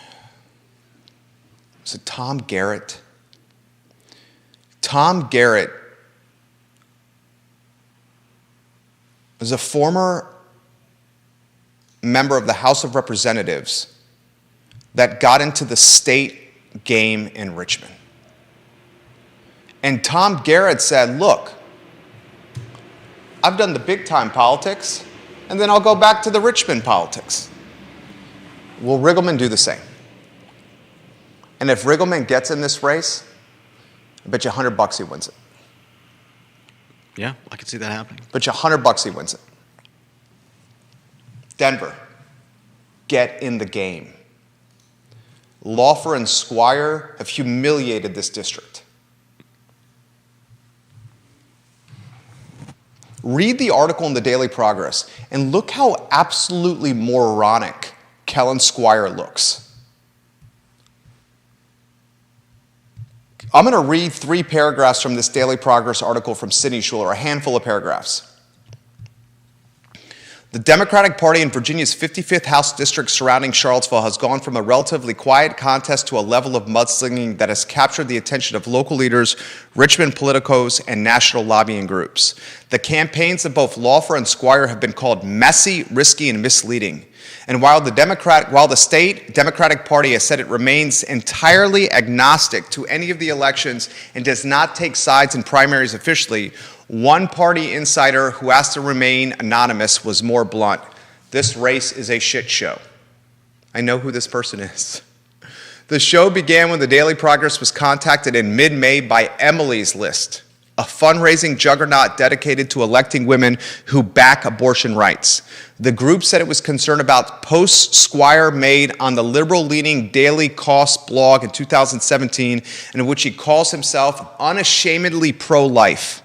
Was it Tom Garrett? Tom Garrett was a former member of the House of Representatives that got into the state game in Richmond. And Tom Garrett said, look, I've done the big time politics, and then I'll go back to the Richmond politics. Will Riggleman do the same? And if Riggleman gets in this race, I bet you $100 he wins it. Yeah, I could see that happening. Bet you $100 he wins it. Denver, get in the game. Laufer and Squire have humiliated this district. Read the article in the Daily Progress and look how absolutely moronic Kellen Squire looks. I'm going to read 3 paragraphs from this Daily Progress article from Sidney Schuler, a handful of paragraphs. The Democratic Party in Virginia's 55th House district surrounding Charlottesville has gone from a relatively quiet contest to a level of mudslinging that has captured the attention of local leaders, Richmond politicos, and national lobbying groups. The campaigns of both Laufer and Squire have been called messy, risky, and misleading. And while the state Democratic Party has said it remains entirely agnostic to any of the elections and does not take sides in primaries officially, one party insider who asked to remain anonymous was more blunt. This race is a shit show. I know who this person is. The show began when the Daily Progress was contacted in mid-May by Emily's List, a fundraising juggernaut dedicated to electing women who back abortion rights. The group said it was concerned about posts Squire made on the liberal-leaning Daily Cost blog in 2017, in which he calls himself unashamedly pro-life.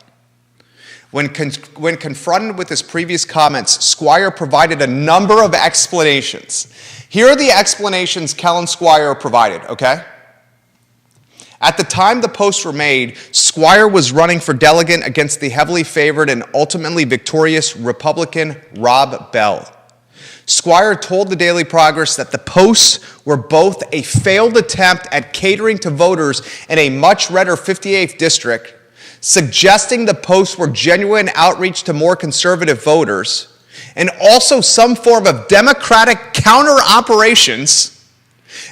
When confronted with his previous comments, Squire provided a number of explanations. Here are the explanations Kellen Squire provided, okay? At the time the posts were made, Squire was running for delegate against the heavily favored and ultimately victorious Republican Rob Bell. Squire told the Daily Progress that the posts were both a failed attempt at catering to voters in a much redder 58th district, suggesting the posts were genuine outreach to more conservative voters, and also some form of Democratic counter-operations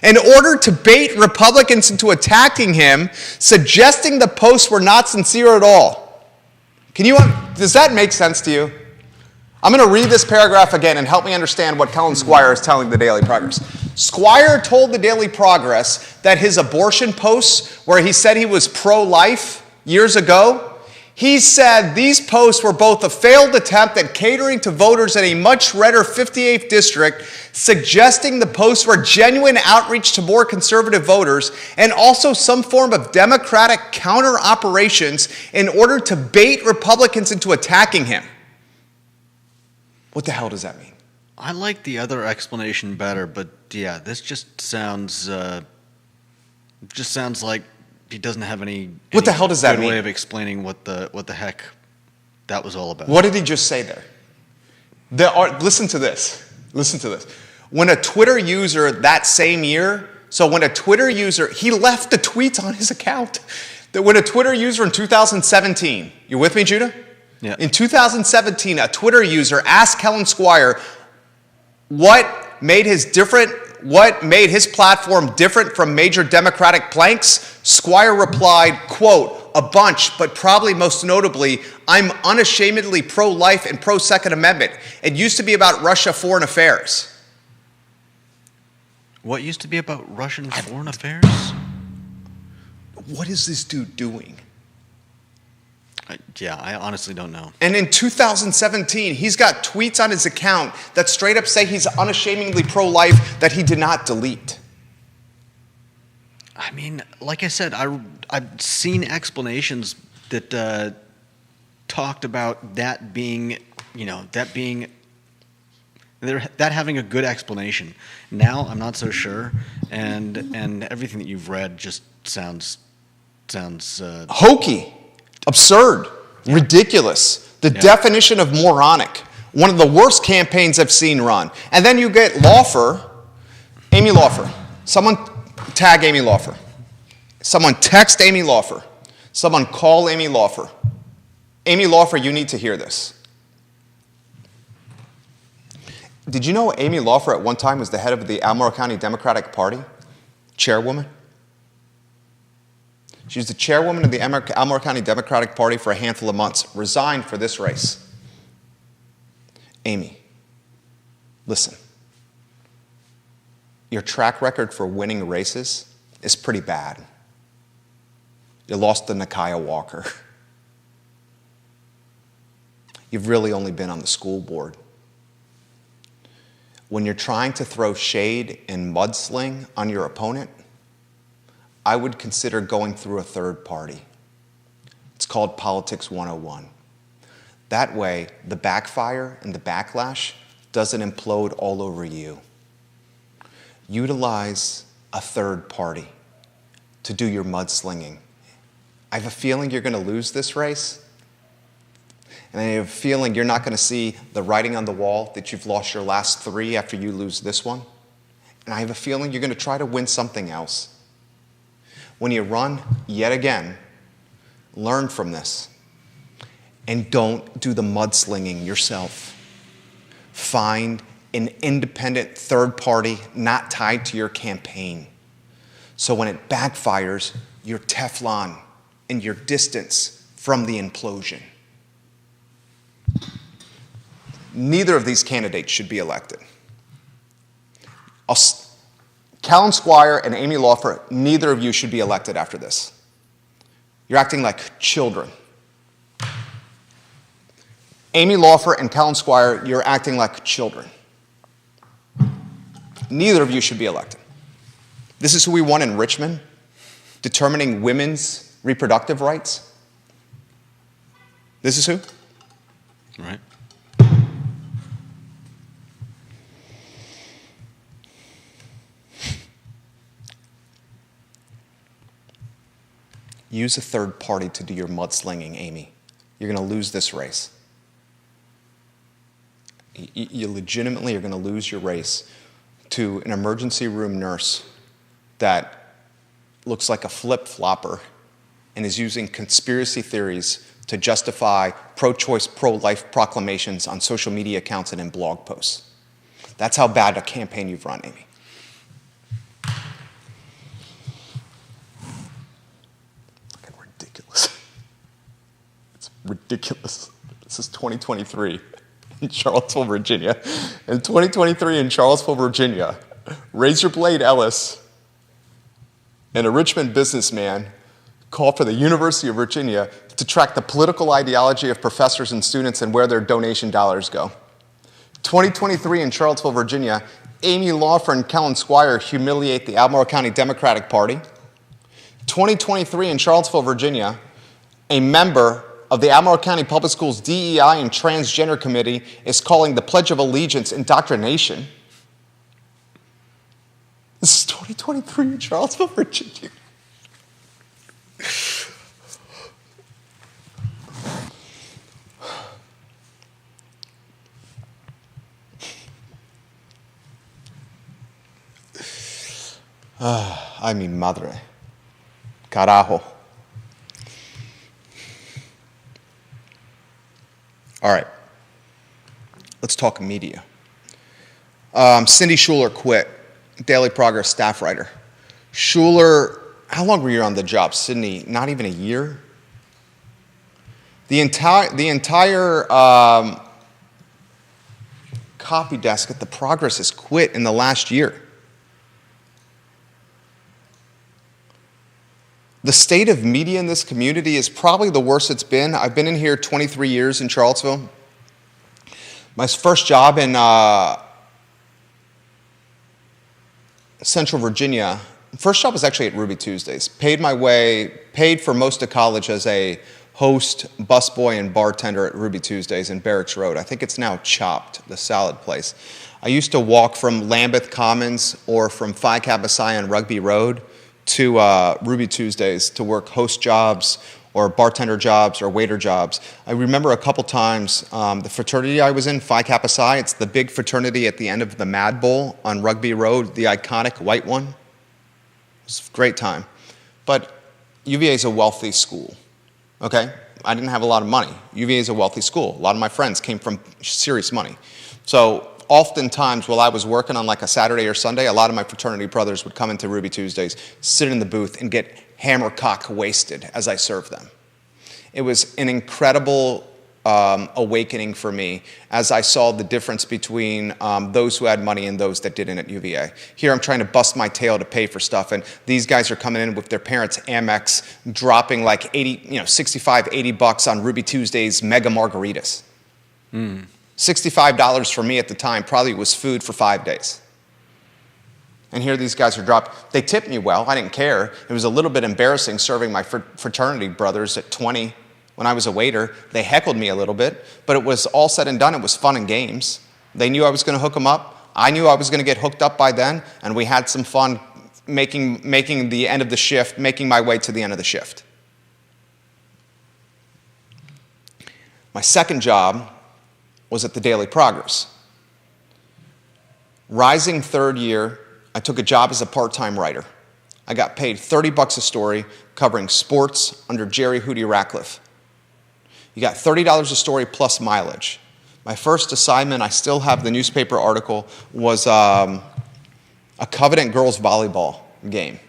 in order to bait Republicans into attacking him, suggesting the posts were not sincere at all. Does that make sense to you? I'm going to read this paragraph again and help me understand what Kellen Squire is telling the Daily Progress. Squire told the Daily Progress that his abortion posts, where he said he was pro-life years ago, he said these posts were both a failed attempt at catering to voters in a much redder 58th district, suggesting the posts were genuine outreach to more conservative voters, and also some form of Democratic counter-operations in order to bait Republicans into attacking him. What the hell does that mean? I like the other explanation better, but yeah, this just sounds like he doesn't have any What the hell does that good mean? way of explaining what the heck that was all about. What did he just say there? Listen to this. Listen to this. When a Twitter user that same year, he left the tweets on his account. That when a Twitter user in 2017, you with me, Judah? Yeah. In 2017, a Twitter user asked Kellen Squire what made his platform different from major Democratic planks. Squire replied, quote, "A bunch, but probably most notably, I'm unashamedly pro-life and pro-Second Amendment. It used to be about Russia foreign affairs." What used to be about Russian foreign affairs? What is this dude doing? I honestly don't know. And in 2017, he's got tweets on his account that straight up say he's unashamedly pro-life that he did not delete. I mean, like I said, I've seen explanations that talked about that having a good explanation. Now I'm not so sure, and everything that you've read just sounds Hokey, absurd, ridiculous, the definition of moronic. One of the worst campaigns I've seen run. And then you get Amy Laufer. Someone tag Amy Laufer. Someone text Amy Laufer. Someone call Amy Laufer. Amy Laufer, you need to hear this. Did you know Amy Laufer at one time was the head of the Albemarle County Democratic Party? Chairwoman? She was the chairwoman of the Albemarle County Democratic Party for a handful of months, resigned for this race. Amy, listen. Your track record for winning races is pretty bad. You lost to Nakia Walker. You've really only been on the school board. When you're trying to throw shade and mudsling on your opponent, I would consider going through a third party. It's called Politics 101. That way, the backfire and the backlash doesn't implode all over you. Utilize a third party to do your mudslinging. I have a feeling you're going to lose this race. And I have a feeling you're not going to see the writing on the wall that you've lost your last 3 after you lose this one. And I have a feeling you're going to try to win something else. When you run yet again, learn from this. And don't do the mudslinging yourself. Find an independent third party not tied to your campaign. So when it backfires, you're Teflon and you're distance from the implosion. Neither of these candidates should be elected. Callan Squire and Amy Laufer, neither of you should be elected after this. You're acting like children. Amy Laufer and Callan Squire, you're acting like children. Neither of you should be elected. This is who we won in Richmond, determining women's reproductive rights. This is who? Right. Use a third party to do your mudslinging, Amy. You're going to lose this race. You legitimately are going to lose your race to an emergency room nurse that looks like a flip-flopper and is using conspiracy theories to justify pro-choice, pro-life proclamations on social media accounts and in blog posts. That's how bad a campaign you've run, Amy. Fucking ridiculous. It's ridiculous. This is 2023 in Charlottesville, Virginia. In 2023 in Charlottesville, Virginia, Razor Blade Ellis and a Richmond businessman called for the University of Virginia to track the political ideology of professors and students and where their donation dollars go. 2023 in Charlottesville, Virginia, Amy Laufer and Callan Squire humiliate the Albemarle County Democratic Party. 2023 in Charlottesville, Virginia, a member of the Albemarle County Public Schools DEI and Transgender Committee is calling the Pledge of Allegiance indoctrination. This is 2023 in Charlottesville, Virginia. Ay, mi madre. Carajo. All right. Let's talk media. Cindy Schuler quit, Daily Progress staff writer. Schuler, how long were you on the job, Sydney? Not even a year? The entire copy desk at the Progress has quit in the last year. The state of media in this community is probably the worst it's been. I've been in here 23 years in Charlottesville. My first job in Central Virginia, first job was actually at Ruby Tuesdays. Paid for most of college as a host, busboy, and bartender at Ruby Tuesdays in Barracks Road. I think it's now Chopped, the salad place. I used to walk from Lambeth Commons or from Phi Kappa Psi on Rugby Road to Ruby Tuesdays to work host jobs or bartender jobs or waiter jobs. I remember a couple times the fraternity I was in, Phi Kappa Psi, it's the big fraternity at the end of the Mad Bowl on Rugby Road, the iconic white one. It was a great time. But UVA is a wealthy school, okay? I didn't have a lot of money. UVA is a wealthy school. A lot of my friends came from serious money. So oftentimes while I was working on like a Saturday or Sunday, a lot of my fraternity brothers would come into Ruby Tuesdays, sit in the booth, and get hammercock wasted as I served them. It was an incredible awakening for me as I saw the difference between those who had money and those that didn't at UVA. Here I'm trying to bust my tail to pay for stuff, and these guys are coming in with their parents' Amex, dropping like 65, 80 bucks on Ruby Tuesday's mega margaritas. $65 for me at the time probably was food for 5 days. And here these guys are dropped. They tipped me well. I didn't care. It was a little bit embarrassing serving my fraternity brothers at 20 when I was a waiter. They heckled me a little bit, but it was all said and done. It was fun and games. They knew I was going to hook them up. I knew I was going to get hooked up by then, and we had some fun making the end of the shift, making my way to the end of the shift. My second job was at the Daily Progress. Rising third year, I took a job as a part-time writer. I got paid $30 a story covering sports under Jerry Hootie Ratcliffe. You got $30 a story plus mileage. My first assignment, I still have the newspaper article, was a Covenant girls volleyball game.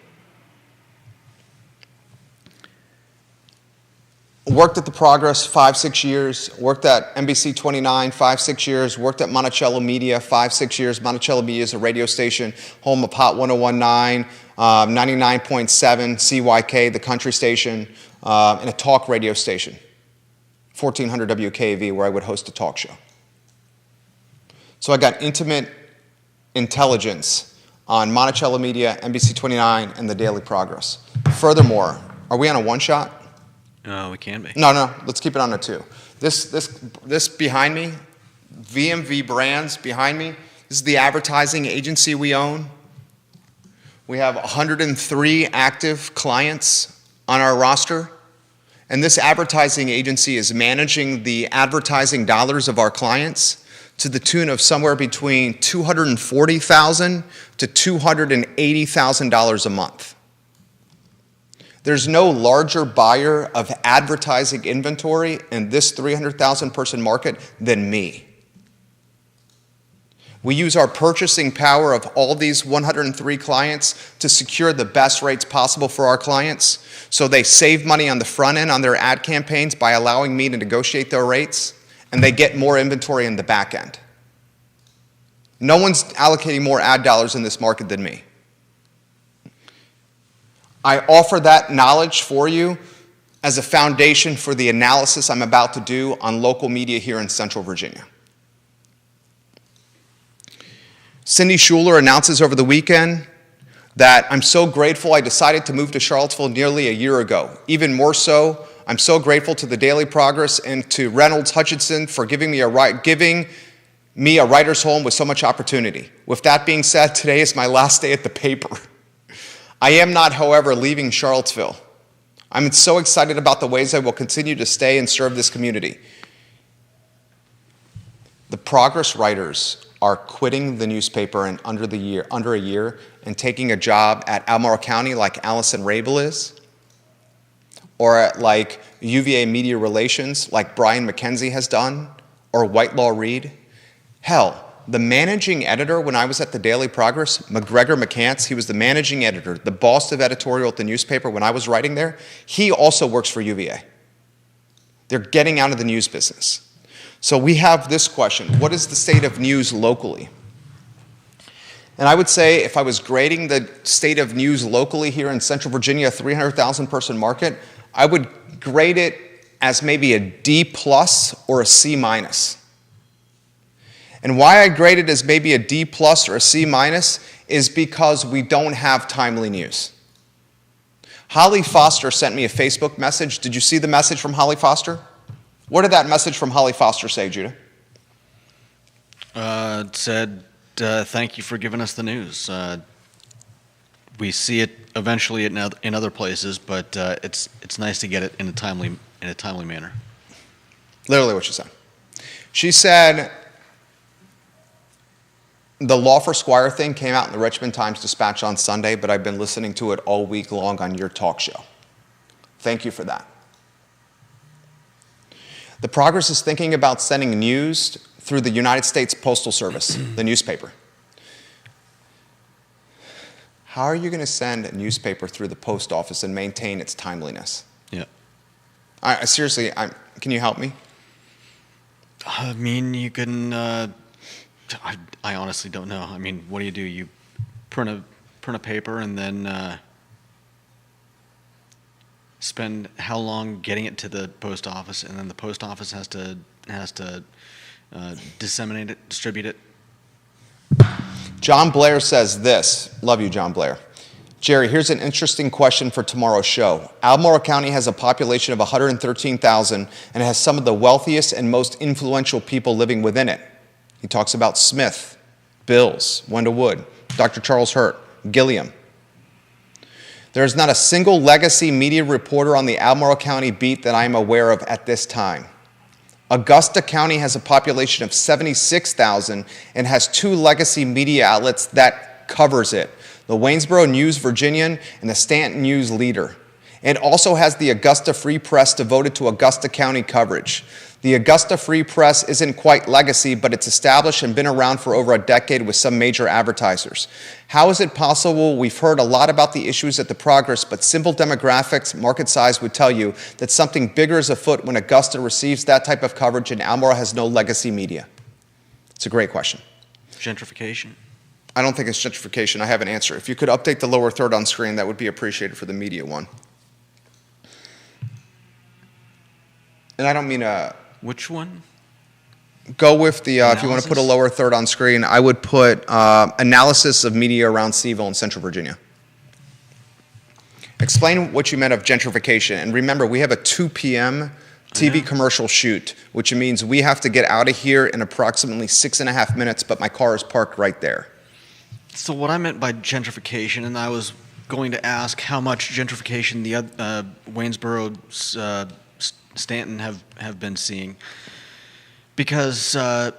Worked at the Progress 5-6 years, worked at NBC 29 5-6 years, worked at Monticello Media 5-6 years. Monticello Media is a radio station, home of Hot 1019, 99.7 CYK, the country station, and a talk radio station, 1400 WKV, where I would host a talk show. So I got intimate intelligence on Monticello Media, NBC 29, and the Daily Progress. Furthermore, are we on a one-shot? We can be. No, let's keep it on a two. This behind me, VMV Brands behind me, this is the advertising agency we own. We have 103 active clients on our roster, and this advertising agency is managing the advertising dollars of our clients to the tune of somewhere between $240,000 to $280,000 a month. There's no larger buyer of advertising inventory in this 300,000 person market than me. We use our purchasing power of all these 103 clients to secure the best rates possible for our clients, so they save money on the front end on their ad campaigns by allowing me to negotiate their rates, and they get more inventory in the back end. No one's allocating more ad dollars in this market than me. I offer that knowledge for you as a foundation for the analysis I'm about to do on local media here in Central Virginia. Cindy Schuler announces over the weekend that I'm so grateful I decided to move to Charlottesville nearly a year ago. Even more so, I'm so grateful to the Daily Progress and to Reynolds Hutchinson for giving me a writer's home with so much opportunity. With that being said, today is my last day at the paper. I am not, however, leaving Charlottesville. I'm so excited about the ways I will continue to stay and serve this community. The Progress writers are quitting the newspaper in under a year and taking a job at Albemarle County like Allison Rabel is, or at like UVA Media Relations like Brian McKenzie has done, or Whitelaw Reid. Hell, the managing editor when I was at the Daily Progress, McGregor McCants, he was the managing editor, the boss of editorial at the newspaper when I was writing there. He also works for UVA. They're getting out of the news business. So we have this question: what is the state of news locally? And I would say if I was grading the state of news locally here in Central Virginia, a 300,000 person market, I would grade it as maybe a D plus or a C minus. And why I grade it as maybe a D plus or a C minus is because we don't have timely news. Holly Foster sent me a Facebook message. Did you see the message from Holly Foster? What did that message from Holly Foster say, Judah? It said, thank you for giving us the news. We see it eventually in other places, but it's nice to get it in a timely manner. Literally what she said. She said, the Lawfer Squire thing came out in the Richmond Times-Dispatch on Sunday, but I've been listening to it all week long on your talk show. Thank you for that. The Progress is thinking about sending news through the United States Postal Service, the newspaper. How are you going to send a newspaper through the post office and maintain its timeliness? Yeah. Seriously, can you help me? I mean, you can. I honestly don't know. I mean, what do? You print a paper and then spend how long getting it to the post office, and then the post office has to disseminate it, distribute it. John Blair says this. Love you, John Blair. Jerry, here's an interesting question for tomorrow's show. Albemarle County has a population of 113,000 and has some of the wealthiest and most influential people living within it. He talks about Smith, Bills, Wendell Wood, Dr. Charles Hurt, Gilliam. There is not a single legacy media reporter on the Albemarle County beat that I am aware of at this time. Augusta County has a population of 76,000 and has 2 legacy media outlets that covers it. The Waynesboro News Virginian and the Stanton News Leader. It also has the Augusta Free Press devoted to Augusta County coverage. The Augusta Free Press isn't quite legacy, but it's established and been around for over a decade with some major advertisers. How is it possible? We've heard a lot about the issues at the Progress, but simple demographics, market size would tell you that something bigger is afoot when Augusta receives that type of coverage and Albemarle has no legacy media. It's a great question. Gentrification. I don't think it's gentrification. I have an answer. If you could update the lower third on screen, that would be appreciated for the media one. And I don't mean Which one? go with the, if you want to put a lower third on screen, I would put analysis of media around Seville and Central Virginia. Explain what you meant of gentrification. And remember, we have a 2 p.m. TV commercial shoot, which means we have to get out of here in approximately 6.5 minutes, but my car is parked right there. So what I meant by gentrification, and I was going to ask how much gentrification the Waynesboro, Stanton have been seeing, because of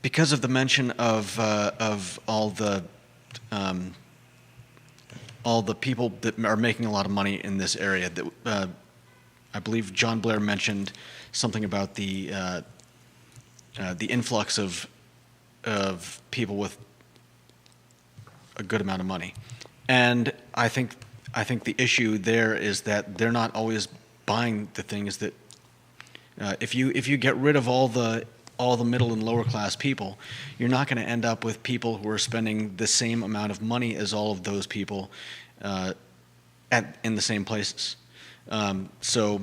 the mention of all the people that are making a lot of money in this area. That I believe John Blair mentioned something about the influx of people with a good amount of money, and I think the issue there is that they're not always buying the things that if you get rid of all the middle and lower class people, you're not going to end up with people who are spending the same amount of money as all of those people in the same places. So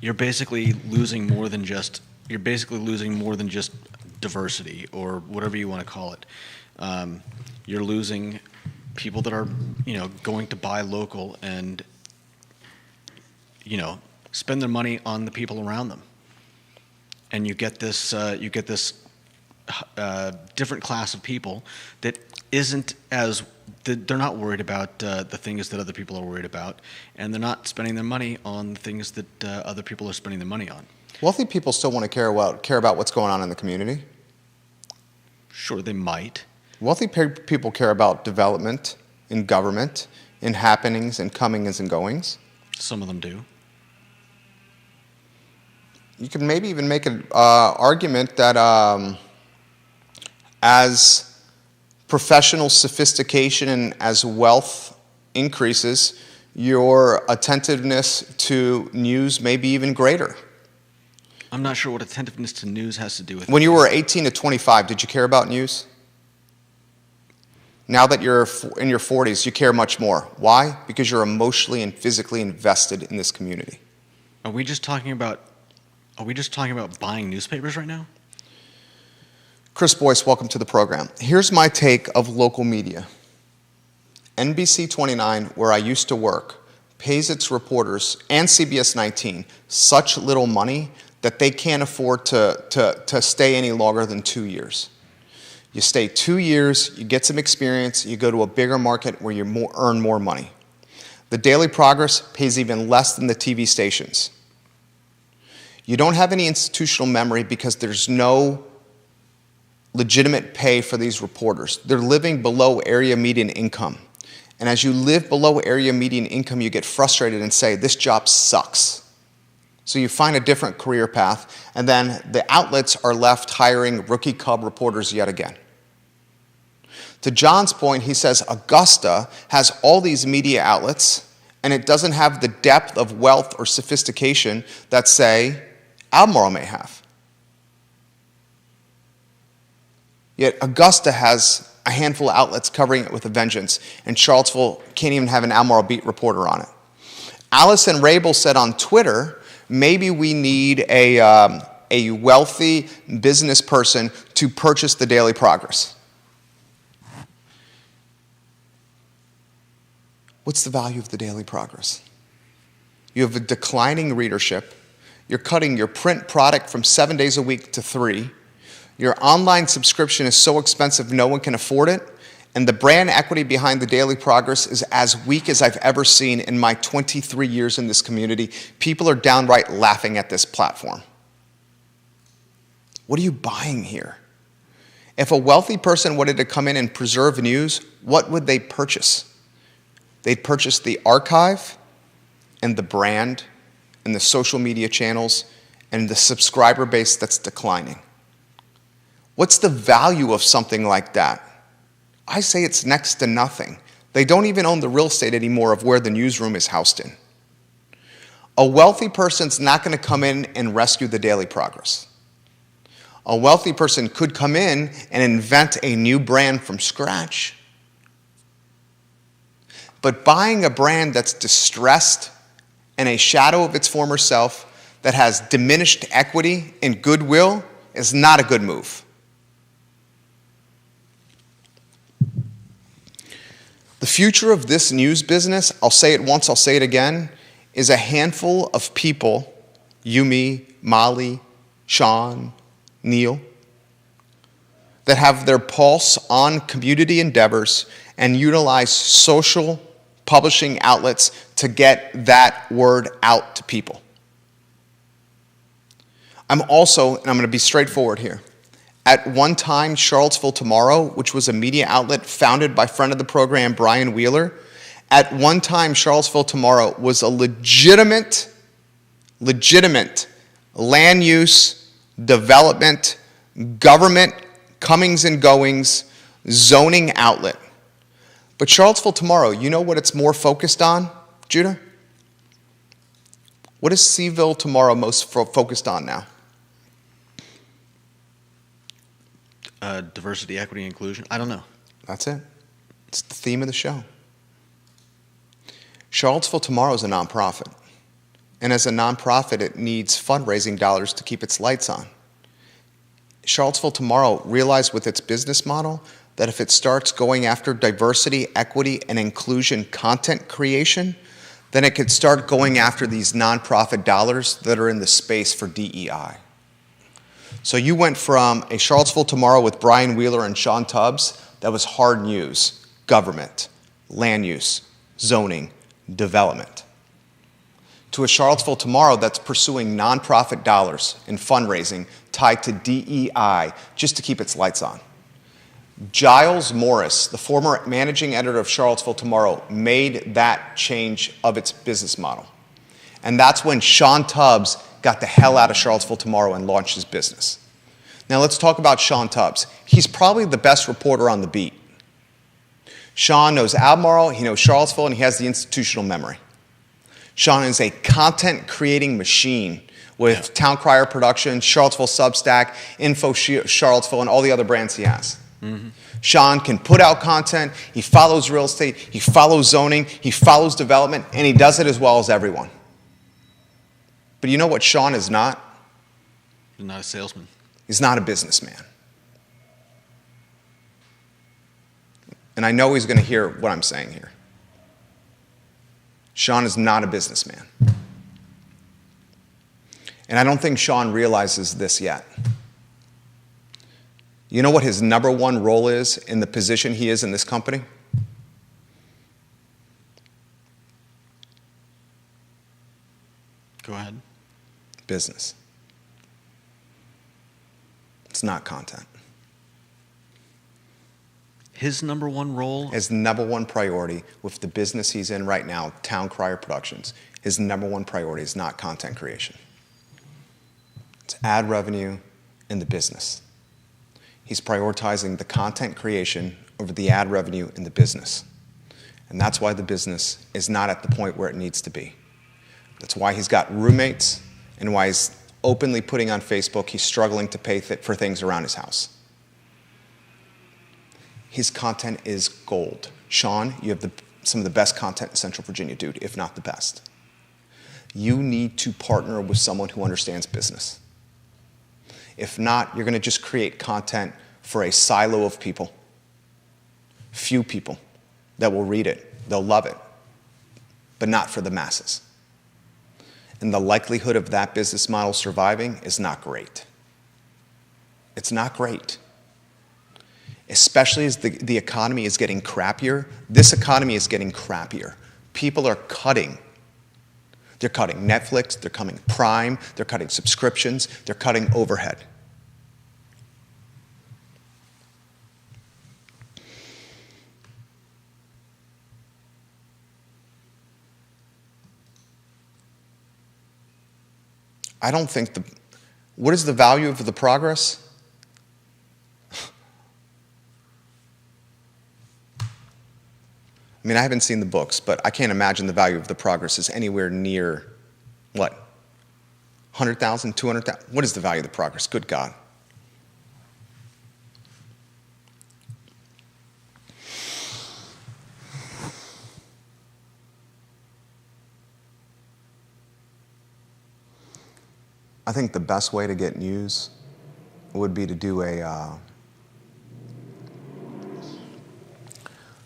you're basically losing more than just diversity or whatever you want to call it. You're losing people that are going to buy local and spend their money on the people around them, and you get this different class of people that isn't as they're not worried about the things that other people are worried about, and they're not spending their money on the things that other people are spending their money on. Wealthy people still want to care about what's going on in the community. Sure, they might. Wealthy people care about development in government, in happenings and comings and goings. Some of them do. You can maybe even make an argument that as professional sophistication and as wealth increases, your attentiveness to news may be even greater. I'm not sure what attentiveness to news has to do with it. When you were 18 to 25, did you care about news? Now that you're in your 40s, you care much more. Why? Because you're emotionally and physically invested in this community. Are we just talking about buying newspapers right now? Chris Boyce, welcome to the program. Here's my take of local media. NBC 29, where I used to work, pays its reporters, and CBS 19, such little money that they can't afford to stay any longer than 2 years. You stay 2 years, you get some experience, you go to a bigger market where you earn more money. The Daily Progress pays even less than the TV stations. You don't have any institutional memory because there's no legitimate pay for these reporters. They're living below area median income. And as you live below area median income, you get frustrated and say, this job sucks. So you find a different career path, and then the outlets are left hiring rookie cub reporters yet again. To John's point, he says Augusta has all these media outlets, and it doesn't have the depth of wealth or sophistication that, say, Albemarle may have. Yet Augusta has a handful of outlets covering it with a vengeance, and Charlottesville can't even have an Albemarle beat reporter on it. Allison Rabel said on Twitter, maybe we need a wealthy business person to purchase the Daily Progress. What's the value of the Daily Progress? You have a declining readership. You're cutting your print product from 7 days a week to 3. Your online subscription is so expensive no one can afford it. And the brand equity behind the Daily Progress is as weak as I've ever seen in my 23 years in this community. People are downright laughing at this platform. What are you buying here? If a wealthy person wanted to come in and preserve news, what would they purchase? They'd purchase the archive and the brand and the social media channels and the subscriber base that's declining. What's the value of something like that? I say it's next to nothing. They don't even own the real estate anymore of where the newsroom is housed in. A wealthy person's not going to come in and rescue the Daily Progress. A wealthy person could come in and invent a new brand from scratch. But buying a brand that's distressed and a shadow of its former self, that has diminished equity and goodwill, is not a good move. The future of this news business, I'll say it once, I'll say it again, is a handful of people, Yumi, Molly, Sean, Neil, that have their pulse on community endeavors and utilize social publishing outlets to get that word out to people. I'm going to be straightforward here. At one time, Charlottesville Tomorrow, which was a media outlet founded by friend of the program, Brian Wheeler, at one time, Charlottesville Tomorrow was a legitimate land use, development, government comings and goings, zoning outlet. But Charlottesville Tomorrow, you know what it's more focused on, Judah? What is Seville Tomorrow most focused on now? Diversity, equity, inclusion. I don't know. That's it. It's the theme of the show. Charlottesville Tomorrow is a nonprofit. And as a nonprofit, it needs fundraising dollars to keep its lights on. Charlottesville Tomorrow realized with its business model that if it starts going after diversity, equity, and inclusion content creation, then it could start going after these nonprofit dollars that are in the space for DEI. So you went from a Charlottesville Tomorrow with Brian Wheeler and Sean Tubbs that was hard news, government, land use, zoning, development, to a Charlottesville Tomorrow that's pursuing nonprofit dollars and fundraising tied to DEI just to keep its lights on. Giles Morris, the former managing editor of Charlottesville Tomorrow, made that change of its business model. And that's when Sean Tubbs got the hell out of Charlottesville Tomorrow and launched his business. Now let's talk about Sean Tubbs. He's probably the best reporter on the beat. Sean knows Albemarle, he knows Charlottesville, and he has the institutional memory. Sean is a content creating machine with Town Crier Productions, Charlottesville Substack, Info Charlottesville, and all the other brands he has. Mm-hmm. Sean can put out content, he follows real estate, he follows zoning, he follows development, and he does it as well as everyone. But you know what Sean is not? He's not a salesman. He's not a businessman. And I know he's going to hear what I'm saying here. Sean is not a businessman. And I don't think Sean realizes this yet. You know what his number one role is in the position he is in this company? Go ahead. Business. It's not content. His number one role? His number one priority with the business he's in right now, Town Crier Productions, his number one priority is not content creation. It's ad revenue in the business. He's prioritizing the content creation over the ad revenue in the business. And that's why the business is not at the point where it needs to be. That's why he's got roommates and why he's openly putting on Facebook he's struggling to pay for things around his house. His content is gold. Sean, you have some of the best content in Central Virginia, dude, if not the best. You need to partner with someone who understands business. If not, you're going to just create content for a silo of people, few people that will read it. They'll love it, but not for the masses. And the likelihood of that business model surviving is not great. It's not great. Especially as the economy is getting crappier. This economy is getting crappier. People are cutting. They're cutting Netflix, they're cutting Prime, they're cutting subscriptions, they're cutting overhead. I don't think what is the value of the progress? I mean, I haven't seen the books, but I can't imagine the value of the progress is anywhere near, what, 100,000, 200,000? What is the value of the progress? Good God. I think the best way to get news would be to do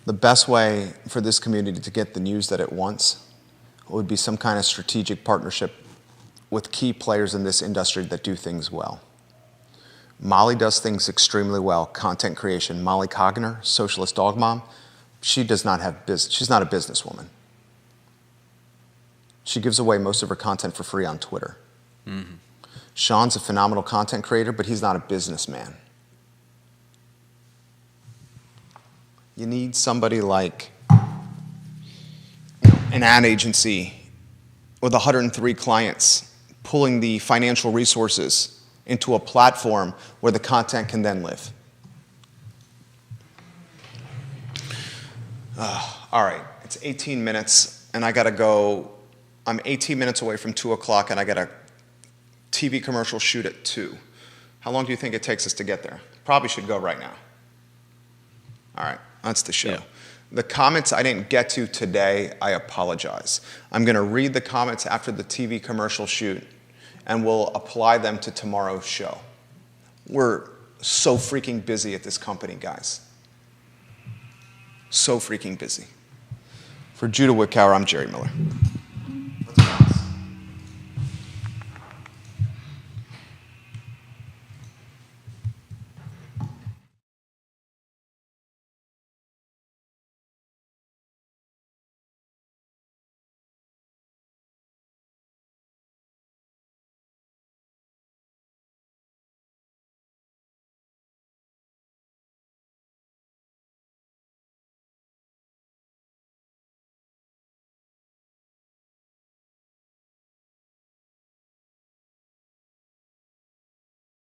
the best way for this community to get the news that it wants would be some kind of strategic partnership with key players in this industry that do things well. Molly does things extremely well, content creation. Molly Cogner, Socialist Dog Mom, she does not have business. She's not a businesswoman. She gives away most of her content for free on Twitter. Mm-hmm. Sean's a phenomenal content creator, but he's not a businessman. You need somebody like an ad agency with 103 clients pulling the financial resources into a platform where the content can then live. All right, it's 18 minutes, and I gotta go. I'm 18 minutes away from 2 o'clock, and I got a TV commercial shoot at 2. How long do you think it takes us to get there? Probably should go right now. All right, that's the show. Yeah. The comments I didn't get to today, I apologize. I'm gonna read the comments after the TV commercial shoot, and we'll apply them to tomorrow's show. We're so freaking busy at this company, guys. So freaking busy. For Judah Wickower, I'm Jerry Miller.